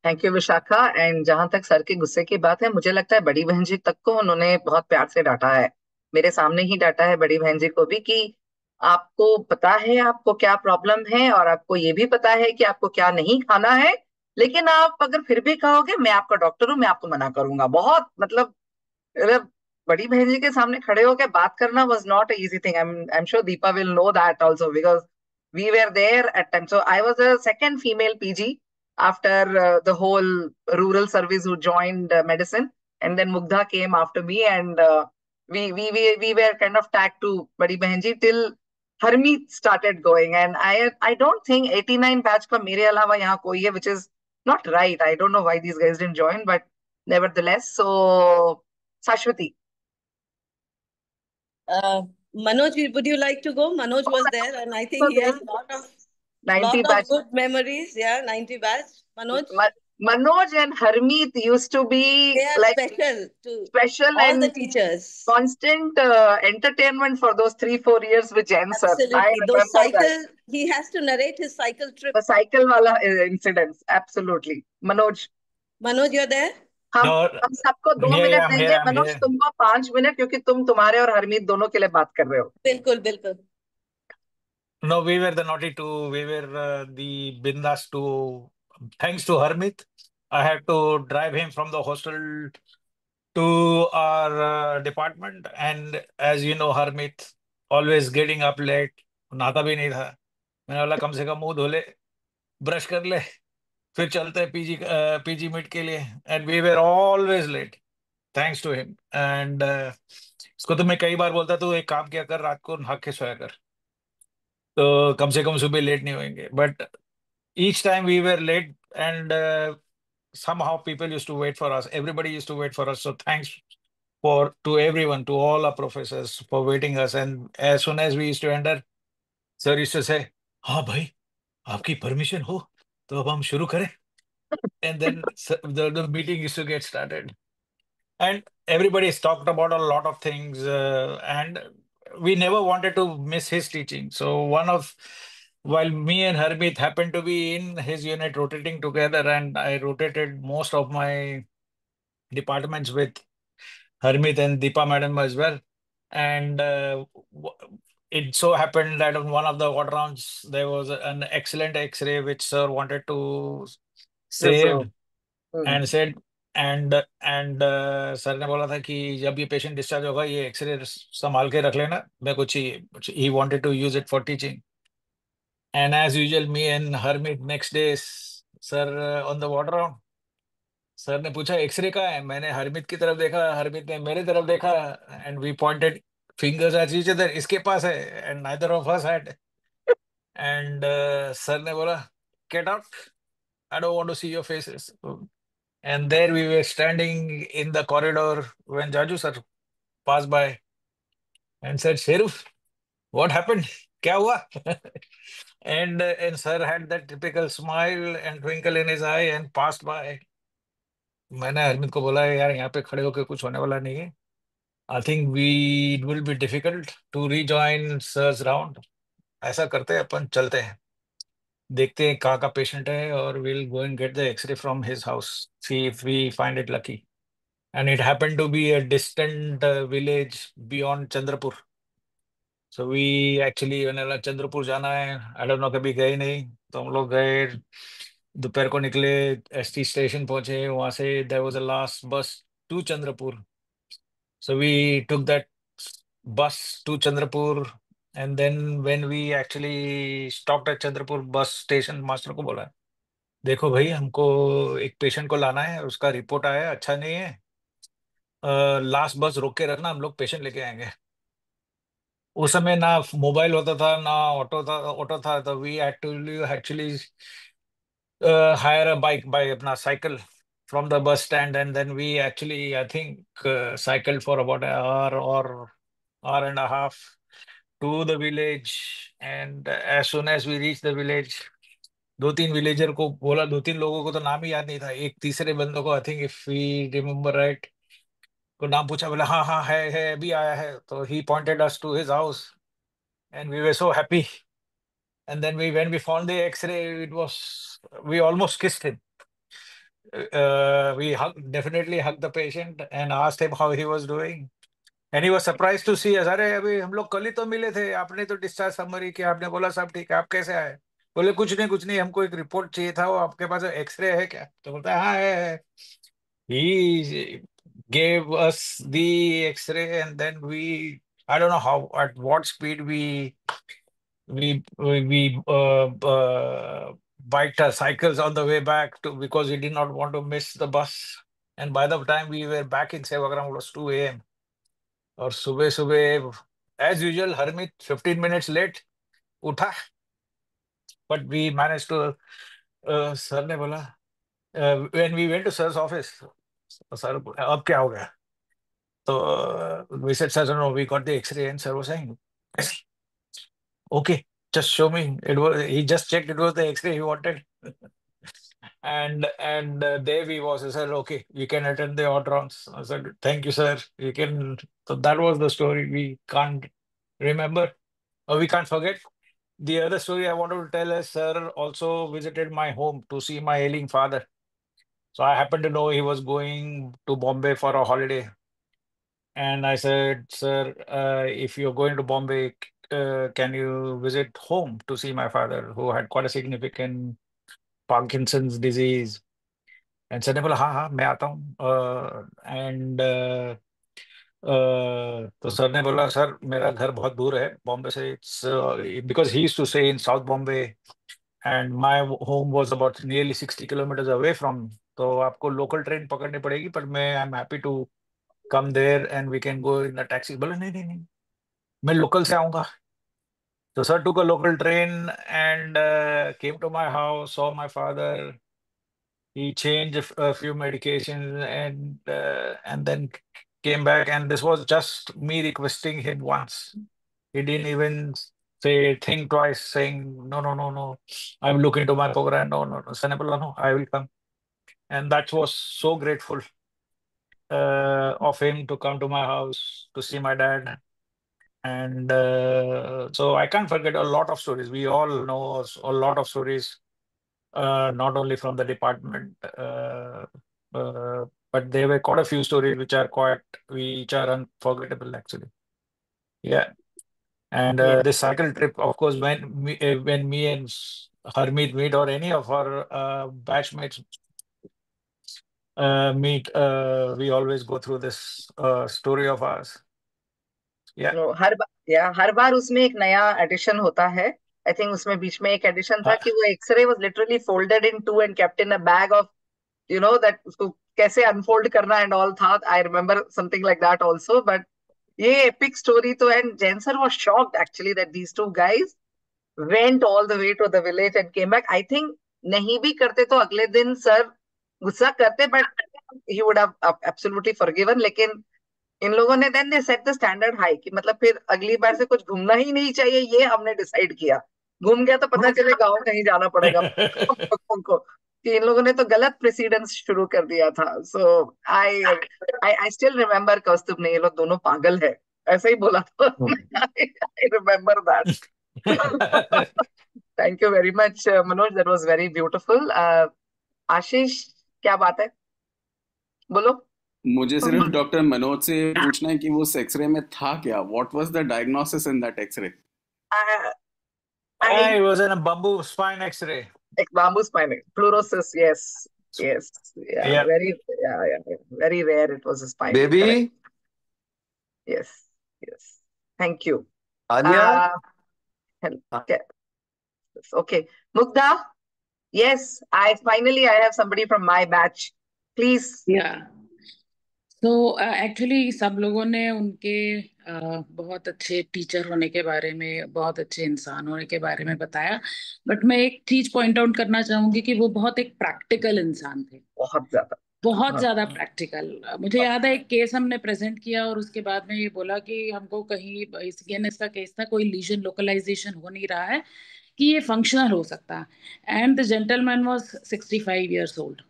Speaker 3: Thank you Vishakha. And जहां तक sir के गुस्से की बात है, मुझे लगता है बड़ी बहन जी तक को उन्होंने बहुत प्यार से डांटा है. मेरे सामने ही डांटा है बड़ी बहन जी को भी कि आपको पता है आपको क्या प्रॉब्लम है और आपको ये भी पता है कि आपको क्या नहीं खाना है, लेकिन आप अगर फिर भी कहोगे मैं आपका डॉक्टर हूँ, मैं आपको मना करूंगा. बहुत मतलब बड़ी बहन जी के सामने खड़े होकर बात करना was not an easy thing. I'm sure Deepa will know that also because we were there at times. So I was a second female PG after the whole rural service who joined medicine, and then Mugdha came after me, and we were kind of tagged to Badi Bahenji till Harmeet started going. And I don't think 89 batch का मेरे अलावा यहाँ कोई है, which is not right. I don't know why these guys didn't join, but nevertheless. So Sashwati.
Speaker 7: Manoj, would you like to go? Manoj was there, and I think he has a lot of
Speaker 3: 90 batch.
Speaker 7: good memories. Yeah, 90 batch. Manoj?
Speaker 3: Manoj and Harmeet used to be
Speaker 7: They are
Speaker 3: like
Speaker 7: special to
Speaker 3: special
Speaker 7: all
Speaker 3: and
Speaker 7: the teachers.
Speaker 3: constant entertainment for those 3-4 years with Jain sir.
Speaker 7: Absolutely. Those cycle, he has to narrate his cycle trip.
Speaker 3: The cycle wala incidents. Absolutely. Manoj.
Speaker 7: Manoj, you're there?
Speaker 3: हम सबको 2 minute देंगे. मनोज तुमको 5 minute, क्योंकि तुम तुम्हारे और हरमीत दोनों के लिए बात कर रहे हो.
Speaker 7: बिल्कुल बिल्कुल.
Speaker 10: No, we were the naughty two. We were the bindas two. Thanks to Harmeet, I had to drive him from the hostel to our department. And as you know, Harmeet always getting up late. नहाता भी नहीं था. मैंने बोला कम से कम मुंह धो ले, ब्रश कर ले, फिर चलते हैं पीजी मीट के लिए. And we were always late thanks to him. एंड इसको तो मैं कई बार बोलता, तो एक काम किया कर, रात को नहा के सोया कर, तो कम से कम सुबह लेट नहीं होंगे. But each time we were late, and somehow people used to wait for us. Everybody used to wait for us. So thanks to everyone, to all our professors for waiting us. And as soon as we used to enter, sir used to say, हाँ भाई आपकी permission हो तो अब हम शुरू करें. And then the meeting used to get started. And everybody's talked about a lot of things, and we never wanted to miss his teaching. So while me and Harmeet happened to be in his unit rotating together, and I rotated most of my departments with Harmeet and Deepa madam as well. And it so happened that on one of the water rounds, there was an excellent X-ray which sir wanted to
Speaker 3: Yes, sir.
Speaker 10: save and said, and sir ने बोला था कि जब ये patient discharge होगा ये x ray संभाल के रख लेना, मैं कुछ ही wanted to use it for teaching. And as usual, me and Harmeet next day, sir on the water round, sir ने पूछा एक्सरे कहाँ है, मैंने हरमीत की तरफ देखा, हरमीत ने मेरे तरफ देखा, and we pointed fingers at each other, इसके पास है, and neither of us had. And sir ने बोला, get out, I don't want to see your faces. And there we were standing in the corridor when Jaju sir passed by and said, Sheruf, what happened? क्या हुआ? And sir had that typical smile and twinkle in his eye and passed by. मैंने हरमीत को बोला यार यहाँ पे खड़े होकर कुछ होने वाला नहीं है. I think it will be difficult to rejoin sir's round. ऐसा करते हैं अपन, चलते हैं, देखते हैं कहाँ का पेशेंट है, और we'll go and get the X-ray from his house, see if we find it lucky. And it happened to be a distant village beyond Chandrapur. So we actually, when Chandrapur जाना है, I don't know, कभी गए नहीं, तो हम लोग गए, दोपहर को निकले, एसटी स्टेशन पहुंचे, वहां से there was a last bus to Chandrapur. So we took that bus to Chandrapur, and then when we actually stopped at Chandrapur bus station, master को बोला, देखो भाई हमको एक पेशेंट को लाना है, उसका रिपोर्ट आया है, अच्छा नहीं है, लास्ट बस रोक के रखना, हम लोग पेशेंट लेके आएंगे. उस समय ना मोबाइल होता था ना ऑटो था, तो we actually hire a bike by अपना cycle from the bus stand, and then we actually, I think, cycled for about an hour or hour and a half to the village. And as soon as we reached the village, दो तीन villager को बोला, दो तीन लोगों को तो नाम ही याद नहीं था, एक तीसरे बंदों को, I think if we remember right, को नाम पूछा, बोला हाँ हाँ है अभी आया है, तो he pointed us to his house, and we were so happy. And then when we found the X-ray, we almost kissed him. We definitely hugged the patient and asked him how he was doing. And he was surprised to see us. अरे अभी हम लोग कल ही तो मिले थे, आपने तो डिस्चार्ज समरी किया, आपने बोला सब ठीक है, आप कैसे आए? बोले कुछ नहीं, हमको एक रिपोर्ट चाहिए था, वो आपके पास एक्सरे है क्या? तो बोलता है हाँ है. He gave us the X-ray, and then I don't know at what speed we biked our cycles on the way back because we did not want to miss the bus. And by the time we were back in Sevagram, it was 2 a.m. और सुबह सुबह as usual, Harmeet 15 minutes late उठा, but we managed to. Sir ने बोला, when we went to sir's office, sir अब क्या हो गया? तो we said, sir, no, we got the X-ray, and sir was saying, okay, just show me. He just checked, it was the X-ray he wanted. And there we was. He said, okay, you can attend the odd rounds. I said, thank you, sir. You can. So that was the story. We can't remember, or we can't forget. The other story I wanted to tell is, sir also visited my home to see my ailing father. So I happened to know he was going to Bombay for a holiday. And I said, sir, if you're going to Bombay, can you visit home to see my father, who had quite a significant Parkinson's disease? And sir ने बोला हाँ हाँ मैं आता हूँ. And तो sir ने बोला, सर मेरा घर बहुत दूर है बॉम्बे से, it's because he used to stay in south Bombay and my home was about nearly 60 kilometres away from, तो आपको लोकल ट्रेन पकड़नी पड़ेगी, पर मैं I am happy to come there and we can go in a taxi. बोला नहीं, मैं local से आऊंगा. So sir took a local train and came to my house, saw my father. He changed a few medications and then came back. And this was just me requesting him once. He didn't even think twice, saying no. I'm looking to my program. No. Sanabala, no, I will come. And that was so grateful of him to come to my house to see my dad. And so I can't forget a lot of stories. We all know a lot of stories, not only from the department, but there were quite a few stories which are unforgettable actually. Yeah. And
Speaker 3: Yeah.
Speaker 10: the cycle trip, of course, when me and Harmeet meet, or any of our batchmates meet, we always go through this story of ours. Yeah.
Speaker 3: No, हर बार उसमें एक नया addition होता है. I think उसमें बीच में एक addition था कि वो x-ray was literally folded in two and kept in a bag of that उसको कैसे अनफोल्ड करना एंड ऑल था. I remember something like that also. But ये एपिक स्टोरी तो, and Jain sir was shocked actually that these two guys went all the way to the village and came back. I think नहीं भी करते तो अगले दिन sir गुस्सा करते, but he would have absolutely forgiven. लेकिन इन लोगों ने then they set the standard high कि मतलब फिर अगली बार से कुछ घूमना ही नहीं चाहिए, ये हमने डिसाइड किया. घूम गया तो पता चले गाँव कहीं जाना पड़ेगा उनको, कि इन लोगों ने तो गलत प्रेसिडेंस शुरू कर दिया था. सो आई स्टिल रिमेम्बर कौस्तुभ ने ये लोग दोनों पागल है ऐसे ही बोला था. I remember that. Thank you very much, Manoj. That was very beautiful. आशीष, क्या बात है? बोलो.
Speaker 11: मुझे सिर्फ डॉक्टर मनोज से पूछना है कि वो एक्सरे में था क्या? What was the diagnosis in that X-ray?
Speaker 10: I was in a bamboo spine X-ray.
Speaker 3: Bamboo spine, pleurosis. Yes. Yeah. Very rare. It was a spine.
Speaker 12: Baby.
Speaker 3: Correct. Yes. Thank you.
Speaker 12: Anya.
Speaker 3: Okay. Mugdha. Yes. I have somebody from my batch. Please.
Speaker 13: Yeah. तो actually सब लोगों ने उनके बहुत अच्छे teacher होने के बारे में, बहुत अच्छे इंसान होने के बारे में बताया, बट मैं एक चीज पॉइंट आउट करना चाहूंगी कि वो बहुत एक प्रैक्टिकल इंसान थे. बहुत ज्यादा प्रैक्टिकल. मुझे याद है एक केस हमने प्रेजेंट किया और उसके बाद में ये बोला कि हमको कहीं इसका केस था, कोई लीजन लोकलाइजेशन हो नहीं रहा है कि ये फंक्शनल हो सकता है. And the gentleman was 65 years old.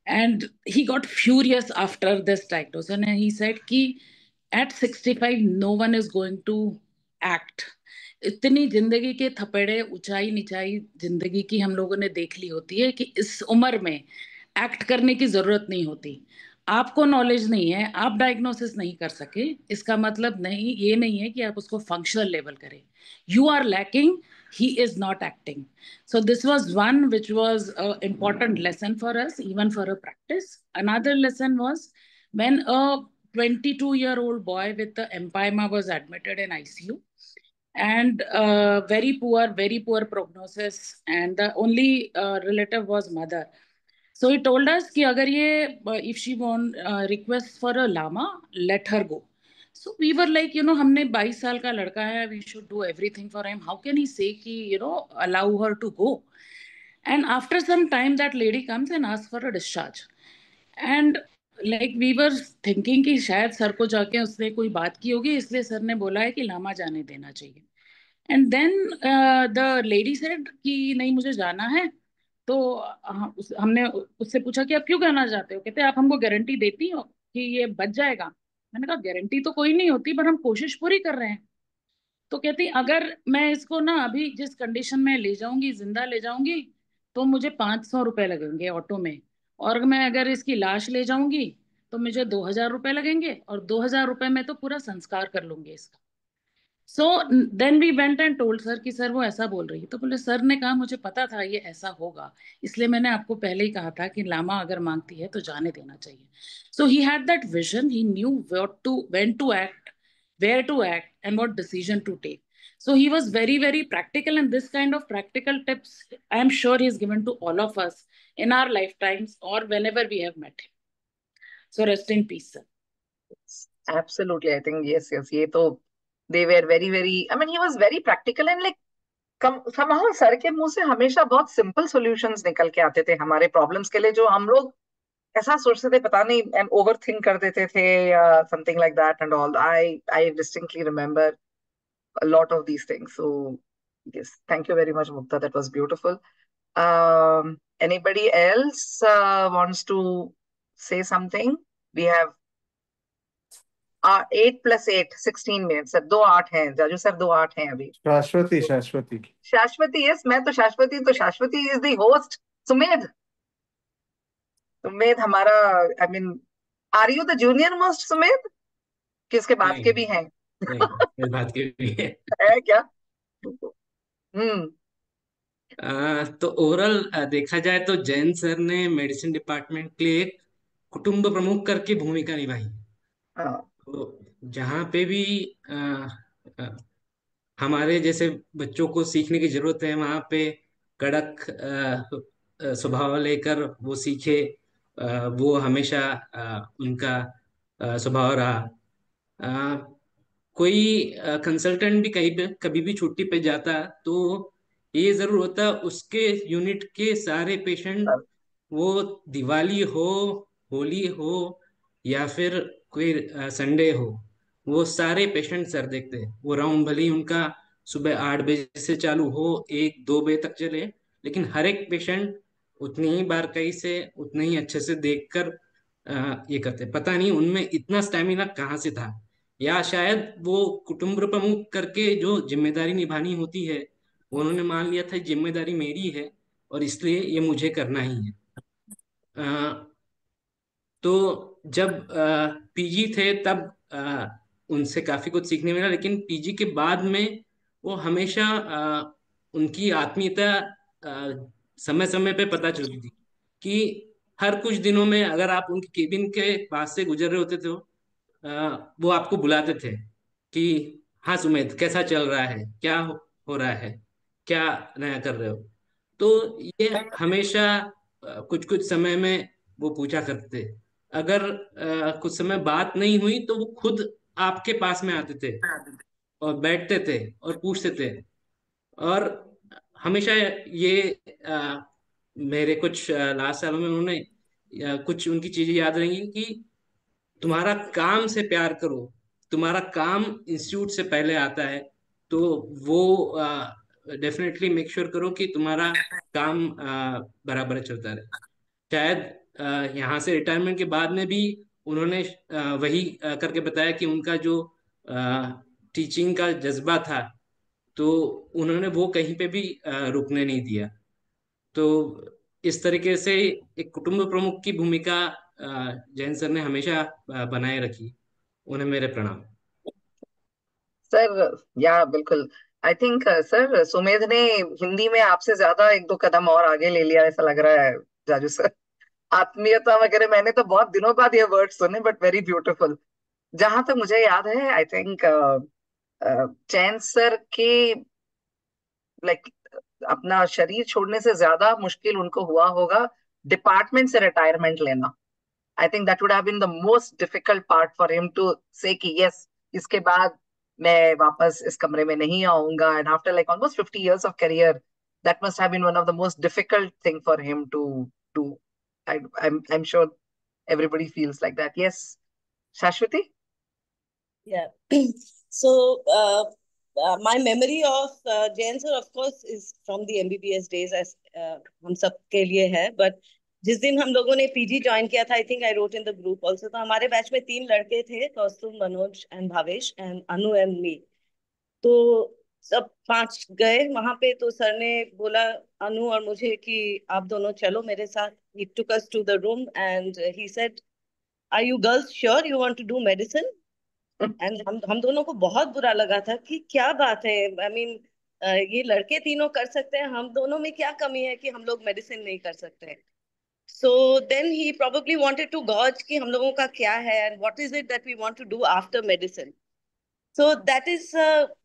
Speaker 13: And he got furious after this diagnosis, and he said कि at 65 no one is going to act. इतनी जिंदगी के थपेड़े ऊंचाई नीचाई जिंदगी की हम लोगों ने देख ली होती है कि इस उम्र में एक्ट करने की जरूरत नहीं होती. आपको नॉलेज नहीं है, आप डायग्नोसिस नहीं कर सके, इसका मतलब ये नहीं है कि आप उसको फंक्शनल लेवल करें. You are lacking, he is not acting. So this was one which was an important lesson for us, even for a practice. Another lesson was when a 22-year-old boy with the empyema was admitted in ICU, and very poor prognosis, and the only relative was mother. So he told us कि अगर ये if she want request for a lama, let her go. So we were like, हमने 22 साल का लड़का है, we should do everything for him. How can he say कि allow her to go? And after some time that lady comes and asks for a discharge. And like we were thinking कि शायद sir को जाके उसने कोई बात की होगी, इसलिए सर ने बोला है कि लामा जाने देना चाहिए. And then the lady said कि नहीं मुझे जाना है. तो हमने उससे पूछा कि आप क्यों कहना चाहते हो? कहते आप हमको गारंटी देती हो कि ये बच जाएगा? मैंने कहा गारंटी तो कोई नहीं होती, पर हम कोशिश पूरी कर रहे हैं. तो कहती अगर मैं इसको ना अभी जिस कंडीशन में ले जाऊंगी, जिंदा ले जाऊंगी, तो मुझे 500 रुपए लगेंगे ऑटो में, और मैं अगर इसकी लाश ले जाऊंगी तो मुझे 2000 रुपए लगेंगे, और 2000 रुपए में तो पूरा संस्कार कर लूंगी इसका. So then we went and told sir कि सर वो ऐसा बोल रही है. तो बोले सर ने कहा मुझे पता था ये ऐसा होगा, इसलिए मैंने आपको पहले ही कहा था कि लामा अगर मांगती है तो जाने देना चाहिए. So he had that vision, he knew when to act, where to act, and what decision to take. So he was very practical, and this kind of practical tips I am sure he has given to all of us in our lifetimes or whenever we have met him. So rest in peace, sir.
Speaker 3: Absolutely. I think yes. ये तो they were very, I mean, he was very practical, and like somehow sir के मुंह से हमेशा बहुत simple solutions निकल के आते थे हमारे problems के लिए, जो हम लोग ऐसा सोचते थे पता नहीं, and overthink कर देते थे या something like that and all. I distinctly remember a lot of these things. So yes, thank you very much, Mukta. That was beautiful. Anybody else wants to say something? We have 8 + 8, 16 minutes. Sir 2 8 हैं. Jaju sir 2 8 हैं अभी. शाश्वती. Yes, मैं तो शाश्वती is the host. Sumedh. Sumedh हमारा, I mean, are you the junior most Sumedh, किसके बाद के भी
Speaker 12: नहीं
Speaker 3: हैं?
Speaker 12: नहीं, मेरे बात की भी है।
Speaker 3: है क्या? हम्म।
Speaker 12: तो ओवरऑल देखा जाए तो जैन सर ने मेडिसिन डिपार्टमेंट के लिए एक कुटुंब प्रमुख करके भूमिका निभाई।
Speaker 3: हाँ।
Speaker 12: तो जहाँ पे भी अ, अ, हमारे जैसे बच्चों को सीखने की जरूरत है, वहाँ पे कड़क स्वभाव लेकर वो सीखे। वो हमेशा उनका स्वभाव रहा। अ, कोई कंसल्टेंट भी कहीं पे कभी भी छुट्टी पे जाता तो ये जरूर होता उसके यूनिट के सारे पेशेंट, वो दिवाली हो, होली हो, या फिर कोई संडे हो, वो सारे पेशेंट सर देखते हैं। वो राउंड भले ही उनका सुबह 8 बजे से चालू हो, 1-2 बजे तक चले, लेकिन हर एक पेशेंट उतनी ही बारकाई से, उतने ही अच्छे से देखकर ये करते। पता नहीं उनमें इतना स्टैमिना कहाँ से था, या शायद वो कुटुंब प्रमुख करके जो जिम्मेदारी निभानी होती है, उन्होंने मान लिया था जिम्मेदारी मेरी है और इसलिए ये मुझे करना ही है। तो जब पीजी थे तब उनसे काफी कुछ सीखने मिला, लेकिन पीजी के बाद में वो हमेशा उनकी आत्मीयता समय समय पे पता चलती थी। कि हर कुछ दिनों में अगर आप उनके केबिन के पास से गुजर रहे होते थे, वो आपको बुलाते थे कि हाँ सुमेध, कैसा चल रहा है, क्या हो रहा है, क्या नया कर रहे हो। तो ये हमेशा कुछ कुछ समय में वो पूछा करते थे। अगर कुछ समय बात नहीं हुई तो वो खुद आपके पास में आते थे और बैठते थे और पूछते थे। और हमेशा ये मेरे कुछ लास्ट सालों में उन्होंने कुछ उनकी चीजें याद रहेंगी कि तुम्हारा काम से प्यार करो, तुम्हारा काम इंस्टीट्यूट से पहले आता है। तो वो डेफिनेटली मेक श्योर करो कि तुम्हारा काम बराबर चलता रहे। शायद यहाँ से रिटायरमेंट के बाद में भी उन्होंने वही करके बताया कि उनका जो टीचिंग का जज्बा था, तो उन्होंने वो कहीं पे भी रुकने नहीं दिया। तो इस तरीके से एक कुटुंब प्रमुख की भूमिका जैन सर ने हमेशा बनाए रखी। उन्हें मेरे प्रणाम।
Speaker 3: सर, या बिल्कुल, आई थिंक सर सुमेध ने हिंदी में आपसे ज्यादा 1-2 कदम और आगे ले लिया ऐसा लग रहा है जाजू सर। आत्मीयता वगैरह, मैंने तो बहुत दिनों बाद ये वर्ड सुने, बट वेरी ब्यूटीफुल। जहां तक मुझे याद है, आई थिंक जैन सर के, लाइक, अपना शरीर छोड़ने से ज्यादा मुश्किल उनको हुआ होगा डिपार्टमेंट से रिटायरमेंट लेना। I think that would have been the most difficult part for him to say कि यस, इसके बाद मैं वापस इस कमरे में नहीं आऊंगा। And after like almost 50 years of career, that must have been one of the most difficult thing for him to do. I'm sure everybody feels like that. Yes, Shashwati?
Speaker 7: Yeah. So, my memory of Jain sir, of course, is from the MBBS days, as हम सब के लिए है. But जिस दिन हम लोगों ने पीजी ज्वाइन किया था, I think I wrote in the group also. तो हमारे बैच में 3 लड़के थे, Kaustubh, Manoj and Bhavesh, and Anu and me. तो सब 5 गए वहां पे. तो सर ने बोला अनु और मुझे कि आप दोनों चलो मेरे साथ. He took us to the room and he said, "Are you girls sure you want to do medicine?" And हम दोनों को बहुत बुरा लगा था कि क्या बात है. आई मीन, ये लड़के तीनों कर सकते हैं, हम दोनों में क्या कमी है कि हम लोग मेडिसिन नहीं कर सकते. So then he probably wanted to gauge कि हम लोगों का क्या है and what is it that we want to do after medicine. So that is a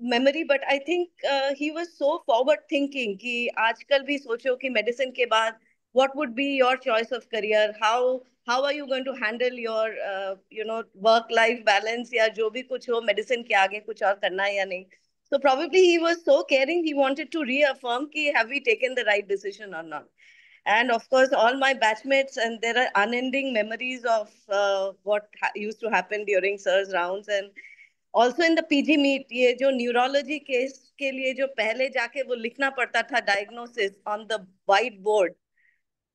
Speaker 7: memory, but I think he was so forward thinking कि आजकल भी सोचो कि medicine के बाद what would be your choice of career, how are you going to handle your work life balance, या जो भी कुछ हो medicine के आगे कुछ और करना है या नहीं. So probably he was so caring, he wanted to reaffirm कि have we taken the right decision or not. And of course all my batchmates, and there are unending memories of what used to happen during sir's rounds. And also in the PG meet, ये जो neurology case के लिए जो पहले जाके वो लिखना पड़ता था diagnosis on the white board,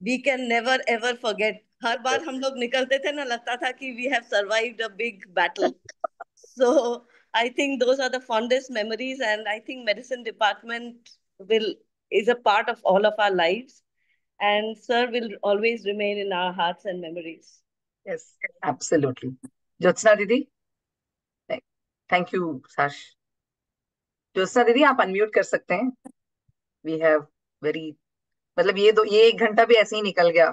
Speaker 7: we can never ever forget. हर बार हम लोग निकलते थे ना, लगता था कि we have survived a big battle. So I think those are the fondest memories, and I think medicine department will is a part of all of our lives. and sir will always remain in our hearts and memories.
Speaker 3: Yes, absolutely. Jyotsna दीदी, thank you साश. Jyotsna दीदी आप unmute कर सकते हैं. We have very, मतलब ये 1 घंटा भी ऐसे ही निकल गया.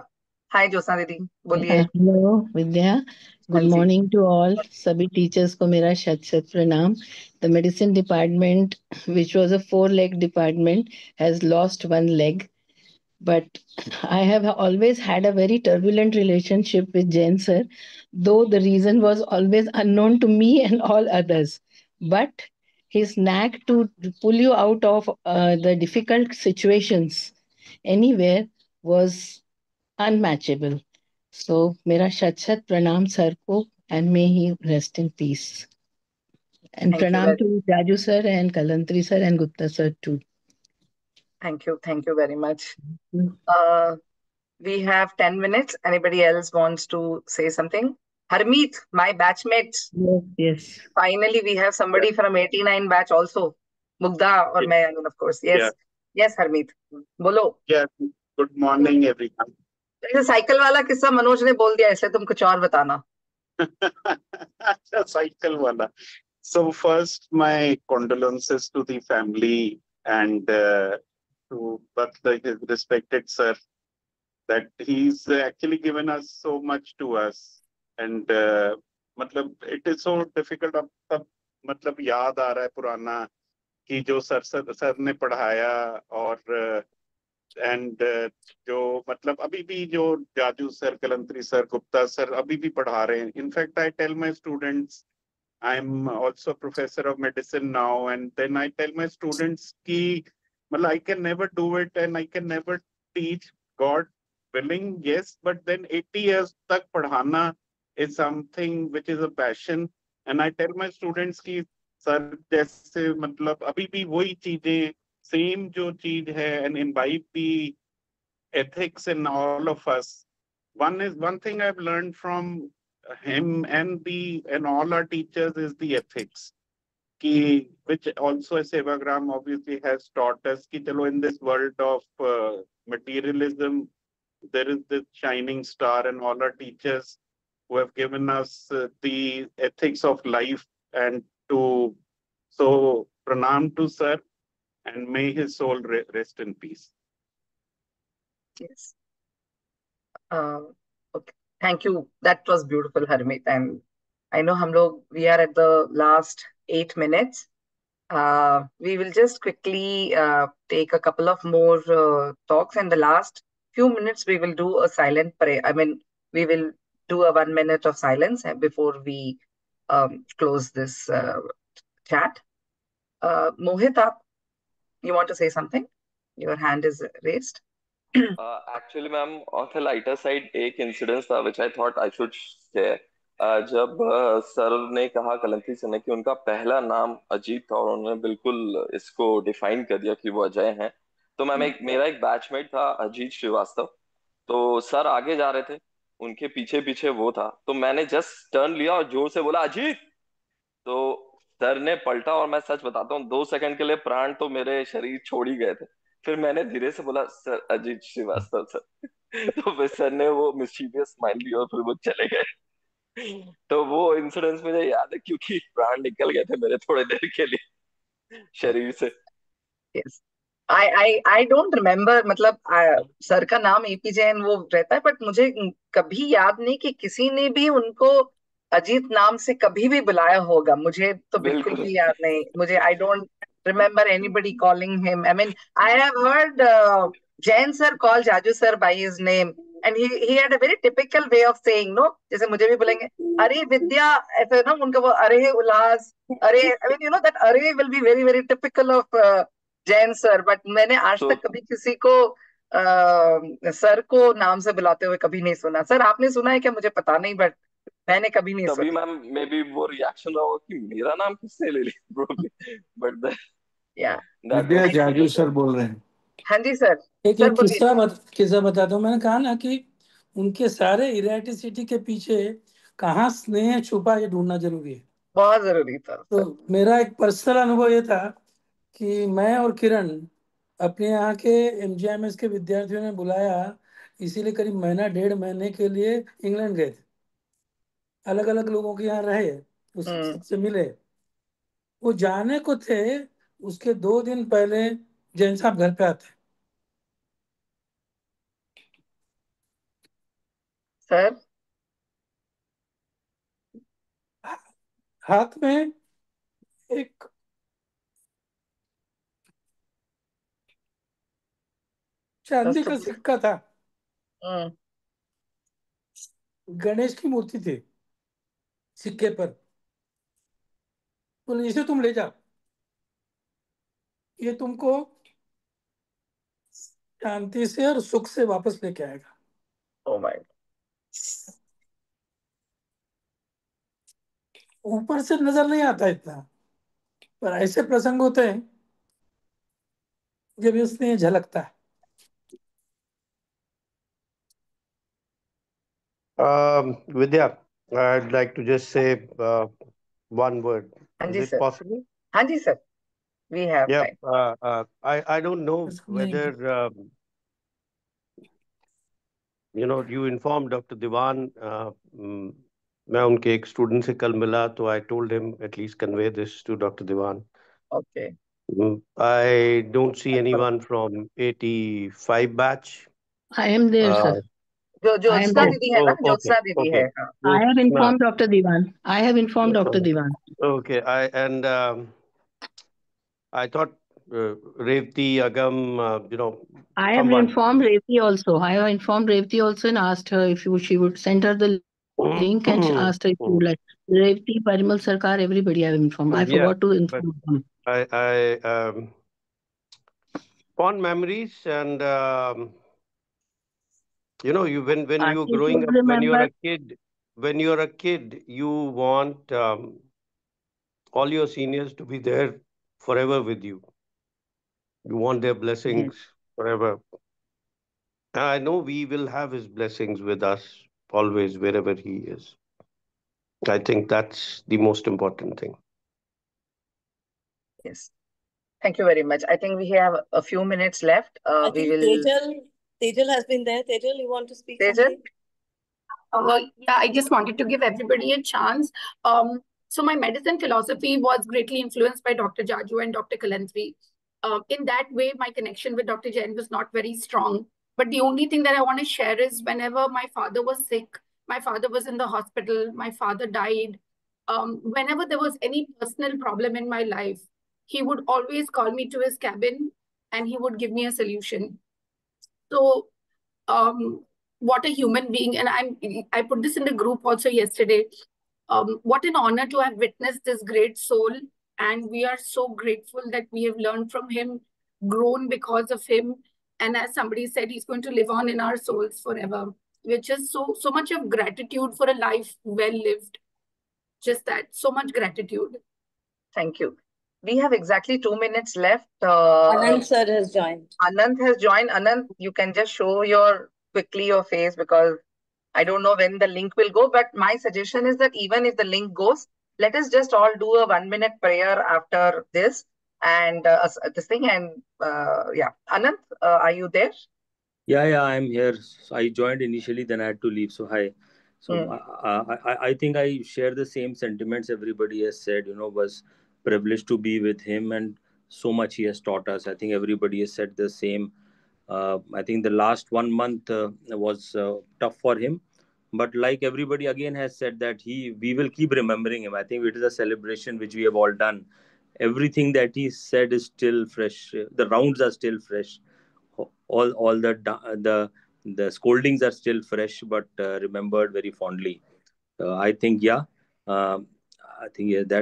Speaker 3: हाय ज्योत्सना दीदी, बोलिए.
Speaker 14: हेलो विद्या,
Speaker 3: हाँ
Speaker 14: गुड
Speaker 3: जी.
Speaker 14: Morning to all. सभी टीचर्स को मेरा शत शत प्रणाम. The medicine department, which was a 4-leg department, has lost 1 leg. But I have always had a very turbulent relationship with Jain sir, though the reason was always unknown to me and all others. But his knack to pull you out of the difficult situations anywhere was unmatchable. So, मेरा शत शत प्रणाम sir को, and may he rest in peace. And
Speaker 3: Thank you
Speaker 14: pranam
Speaker 3: very,
Speaker 14: to Jaju sir and Kalantri sir and Gupta sir too.
Speaker 3: thank you very much. We have 10 minutes. Anybody else wants to say something? Harmeet, my batchmate.
Speaker 14: Yes, yes.
Speaker 3: Finally, we have somebody from 89 batch also. Mugdha or मैं, I mean, of course. Yes,
Speaker 15: Yeah.
Speaker 3: yes, Harmeet. बोलो.
Speaker 15: Yeah. Good morning, everyone.
Speaker 3: जैसे cycle वाला किस्सा मनोज ने बोल दिया, इसलिए तुम कुछ और बताना.
Speaker 15: अच्छा, cycle wala. So first, my condolences to the family and to his respected sir, that he's actually given us so much to us. And मतलब it is so difficult. अब तब मतलब याद आ रहा है पुराना कि जो सर ने पढ़ाया, और एंड जो मतलब अभी भी जो Jaju sir, Kalantri sir, Gupta sir अभी भी पढ़ा रहे हैं. In fact I tell my students, I'm also a professor of medicine now, and then I tell my students कि मतलब I can never do it and I can never teach, God willing, yes, but then 80 years तक पढ़ाना is something which is a passion. And I tell my students कि sir जैसे मतलब अभी भी वही चीजें, सेम जो चीज है, and imbibe the ethics in all of us. One thing I've learned from him and all our teachers is the ethics, which also Sevagram obviously has taught us कि चलो in this world of materialism there is this shining star, and all our teachers who have given us the ethics of life. And so pranam to sir, and may his soul rest in peace.
Speaker 3: Yes. Okay. Thank you. That was beautiful, Harmeet. And I know we are at the last 8 minutes. We will just quickly take a couple of more talks. In the last few minutes, we will do a silent prayer. I mean, we will do a 1 minute of silence before we close this chat. Mohit, you want to say something? Your hand is raised.
Speaker 16: Actually, ma'am, on the lighter side, एक incident था which I thought I should share. जब sir ने कहा, Kalantri sir ने, कि उनका पहला नाम अजीत था और उन्होंने बिल्कुल इसको डिफाइन कर दिया कि वो अजय हैं, तो मैम मेरा एक बैचमेट था अजीत श्रीवास्तव. तो सर आगे जा रहे थे, उनके पीछे पीछे वो था, तो मैंने जस्ट टर्न लिया और जोर से बोला अजीत. तो सर ने पलटा और मैं सच बताता हूँ 2 सेकंड के लिए प्राण तो मेरे शरीर छोड़ ही गए थे. फिर मैंने धीरे से बोला सर अजीत श्रीवास्तव सर. तो फिर सर ने वो मिस्चीवियस स्माइल दी और फिर वो चले गए. तो वो इंसिडेंस मुझे याद है क्योंकि प्राण निकल गए थे मेरे थोड़ी देर के लिए शरीर से.
Speaker 3: Yes. I don't remember, मतलब सर का नाम एपी जैन वो रहता है, बट मुझे कभी याद नहीं कि किसी ने भी उनको अजीत नाम से कभी भी बुलाया होगा. मुझे तो बिल्कुल भी याद नहीं. मुझे I don't remember anybody calling him. I mean, I have heard Jain sir call Jaju sir by his name, and he had a very typical way of saying, no, जैसे मुझे भी बोलेंगे अरे विद्या, ऐसे ना उनका वो अरे उल्लास, अरे, I mean, you know that अरे will be very very typical of Jain sir. But मैंने आज तक कभी किसी को सर को नाम से बुलाते हुए कभी नहीं सुना. सर आपने सुना है क्या? मुझे पता नहीं, बट मैंने कभी नहीं
Speaker 16: तभी
Speaker 3: सुना.
Speaker 16: मैम मे बी वो रिएक्शन रहा होगा कि मेरा नाम किसने ले लिया बट
Speaker 3: या
Speaker 17: विद्या जाजू सर बोल रहे हैं.
Speaker 3: हाँ जी सर.
Speaker 18: एक
Speaker 3: सर
Speaker 18: किस्सा बताता हूँ. मैंने कहा ना कि उनके सारे इरेटिसिटी के पीछे कहाँ स्नेह छुपा ये ढूंढना जरूरी है.
Speaker 3: बहुत जरूरी था.
Speaker 18: तो मेरा एक पर्सनल अनुभव ये था कि मैं और किरण अपने यहाँ के एमजीएमएस के विद्यार्थियों ने बुलाया इसीलिए करीब महीना 1.5 महीने के लिए इंग्लैंड गए थे, अलग अलग लोगों के यहाँ रहे, उससे मिले। वो जाने को थे, उसके 2 दिन पहले जैन साहब घर पे आते।
Speaker 3: सर
Speaker 18: हाथ में एक चांदी का सिक्का था, गणेश की मूर्ति थी सिक्के पर। बोले इसे तुम ले जाओ, ये तुमको शांति से और सुख से वापस लेके आएगा।
Speaker 3: ओ माय,
Speaker 18: ऊपर से नजर नहीं आता इतना, पर ऐसे प्रसंग होते हैं जब इसमें झलकता है।
Speaker 19: Vidya, I'd like to just say one word.
Speaker 3: हाँ
Speaker 19: Is
Speaker 3: जी
Speaker 19: it
Speaker 3: सर,
Speaker 19: possible?
Speaker 3: हाँ जी sir, we have
Speaker 19: Yeah.
Speaker 3: time.
Speaker 19: I don't know whether you informed Dr. Diwan. मैं उनके एक स्टूडेंट से कल मिला, तो I told him at least convey this to Dr. Diwan.
Speaker 3: Okay.
Speaker 19: I don't see anyone from 85 batch.
Speaker 14: I am there, sir.
Speaker 3: जो
Speaker 14: I am
Speaker 3: Jyotsna
Speaker 14: there.
Speaker 3: दीदी है ना,
Speaker 19: Okay,
Speaker 3: ज्योत्सना दीदी है।
Speaker 19: okay.
Speaker 3: हाँ।
Speaker 14: I have
Speaker 19: Jyotsna.
Speaker 14: informed Dr. Diwan. I have informed Dr. Diwan.
Speaker 19: Okay, I thought Revati, Agam,
Speaker 14: I have
Speaker 19: someone.
Speaker 14: informed Revati also. I have informed Revati also and asked her if she would send her the link, and she asked her if she would like. Revati, Parimal Sarkar, everybody I have informed. I
Speaker 19: Yeah,
Speaker 14: forgot to
Speaker 19: but
Speaker 14: inform them.
Speaker 19: I fond memories, and you when
Speaker 14: I
Speaker 19: you're
Speaker 14: think
Speaker 19: growing
Speaker 14: you
Speaker 19: up, when you're
Speaker 14: remember.
Speaker 19: a kid, you want all your seniors to be there forever with you. You want their blessings forever. And I know we will have his blessings with us always, wherever he is. I think that's the most important thing.
Speaker 3: Yes. Thank you very much. I think we have a few minutes left.
Speaker 7: I
Speaker 3: We
Speaker 7: think
Speaker 3: will.
Speaker 7: Tejal has been there. Tejal, you want to speak
Speaker 3: Tejal?
Speaker 7: something?
Speaker 20: Yeah, I just wanted to give everybody a chance. So my medicine philosophy was greatly influenced by Dr. Jaju and Dr. Kalantri. In that way, my connection with Dr. Jain was not very strong. But the only thing that I want to share is whenever my father was sick, my father was in the hospital, my father died. Whenever there was any personal problem in my life, he would always call me to his cabin and he would give me a solution. So what a human being. And I put this in the group also yesterday. What an honor to have witnessed this great soul. And we are so grateful that we have learned from him, grown because of him. And as somebody said, he's going to live on in our souls forever. We're just so much of gratitude for a life well lived. Just that, so much gratitude.
Speaker 3: Thank you. We have exactly 2 minutes left.
Speaker 7: Anand sir has joined.
Speaker 3: Anand has joined. Anand, you can just show quickly your face, because I don't know when the link will go, but my suggestion is that even if the link goes, let us just all do a 1-minute prayer after this and this thing. And yeah, Anand, are you there?
Speaker 21: Yeah, I'm here. I joined initially, then I had to leave. So hi. So I think I share the same sentiments everybody has said. Was privileged to be with him, and so much he has taught us. I think everybody has said the same. I think the last 1 month was tough for him, but like everybody again has said that we will keep remembering him. I think it is a celebration which we have all done. Everything that he said is still fresh. The rounds are still fresh. All the scoldings are still fresh, but remembered very fondly. I think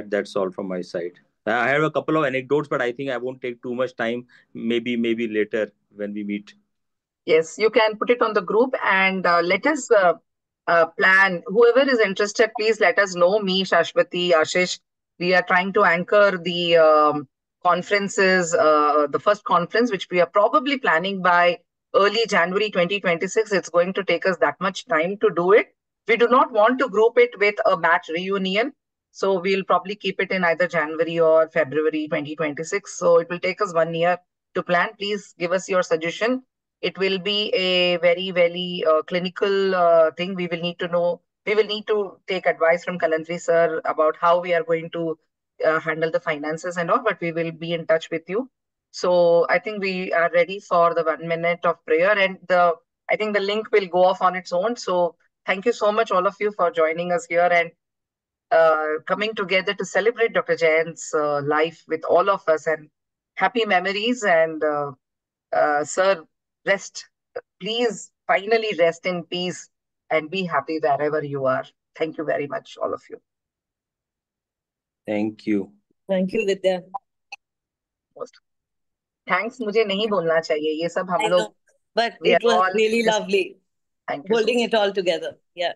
Speaker 21: that's all from my side. I have a couple of anecdotes, but I think I won't take too much time. Maybe later when we meet.
Speaker 3: Yes, you can put it on the group, and let us plan. Whoever is interested, please let us know. Me, Shashwati, Ashish, we are trying to anchor the conferences, the first conference, which we are probably planning by early January 2026. It's going to take us that much time to do it. We do not want to group it with a batch reunion. So we'll probably keep it in either January or February 2026. So it will take us 1 year to plan. Please give us your suggestion. It will be a very, very clinical thing. We will need to take advice from Kalantri sir about how we are going to handle the finances and all, but we will be in touch with you. So I think we are ready for the 1 minute of prayer, and I think the link will go off on its own. So thank you so much, all of you, for joining us here and coming together to celebrate Dr. Jain's life with all of us, and happy memories. And sir, rest. Please finally rest in peace and be happy wherever you are. Thank you very much, all of you.
Speaker 21: Thank you.
Speaker 7: Thank you, Vidya.
Speaker 3: Thanks मुझे नहीं बोलना चाहिए, ये सब हम लोग,
Speaker 7: but
Speaker 3: we
Speaker 7: it
Speaker 3: are
Speaker 7: was
Speaker 3: all
Speaker 7: really
Speaker 3: just
Speaker 7: lovely
Speaker 3: thank you so
Speaker 7: holding
Speaker 3: much.
Speaker 7: it all together. Yeah.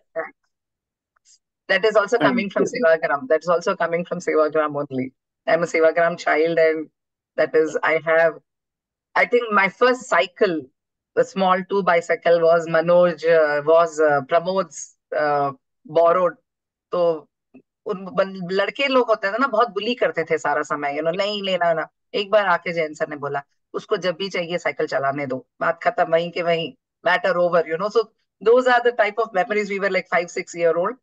Speaker 3: That is also coming from Sevagram. That is also coming from Sevagram only. I'm a Sevagram child, and that is, I think my first cycle, the small 2 bicycle, was Pramod's borrowed. तो उन लड़के लोग होते थे ना, बहुत बुली करते थे सारा समय, नहीं लेना ना. एक बार आके जैन सर ने बोला, उसको जब भी चाहिए साइकिल चलाने दो, बात खत्म, वहीं के वहीं, matter over, So those are the type of memories. We were like 5-6 year old.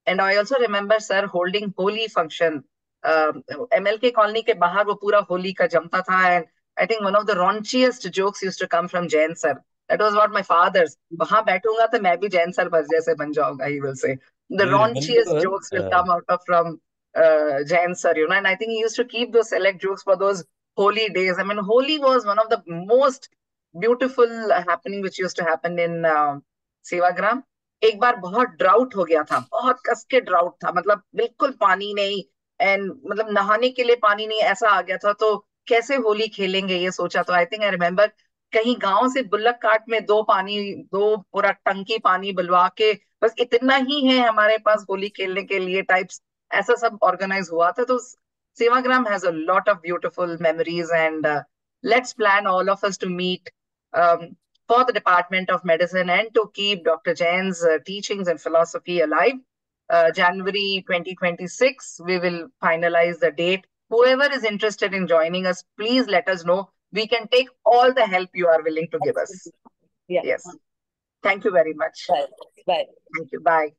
Speaker 3: And I also remember sir holding Holi function. MLK colony के बाहर वो पूरा होली का जमता था, and I think one of the raunchiest jokes used to come from Jain sir. That was what my father's. वहाँ बैठूंगा तो मैं भी जैन सर जैसे बन जाऊंगा, he will say. The
Speaker 21: You
Speaker 3: raunchiest
Speaker 21: remember,
Speaker 3: jokes will come out from Jain sir, and I think he used to keep those select jokes for those holy days. I mean, Holi was one of the most beautiful happening which used to happen in Sevagram. एक बार बहुत drought हो गया था, बहुत कस के drought था, मतलब बिल्कुल पानी नहीं, एंड मतलब नहाने के लिए पानी नहीं, ऐसा आ गया था. तो कैसे होली खेलेंगे ये सोचा. तो आई थिंक आई रिमेम्बर कहीं गांव से बुल्लक काट में 2 पूरा टंकी पानी बुलवा के, बस इतना ही है हमारे पास होली खेलने के लिए टाइप्स, ऐसा सब ऑर्गेनाइज हुआ था. तो Sevagram has a lot of beautiful memories, and let's plan all of us to meet for the Department of Medicine and to keep Dr. Jain's teachings and philosophy alive. January 2026, we will finalize the date. Whoever is interested in joining us, please let us know. We can take all the help you are willing to give us.
Speaker 7: Yeah.
Speaker 3: Yes. Thank you very much.
Speaker 7: Bye. Bye.
Speaker 3: Thank you. Bye.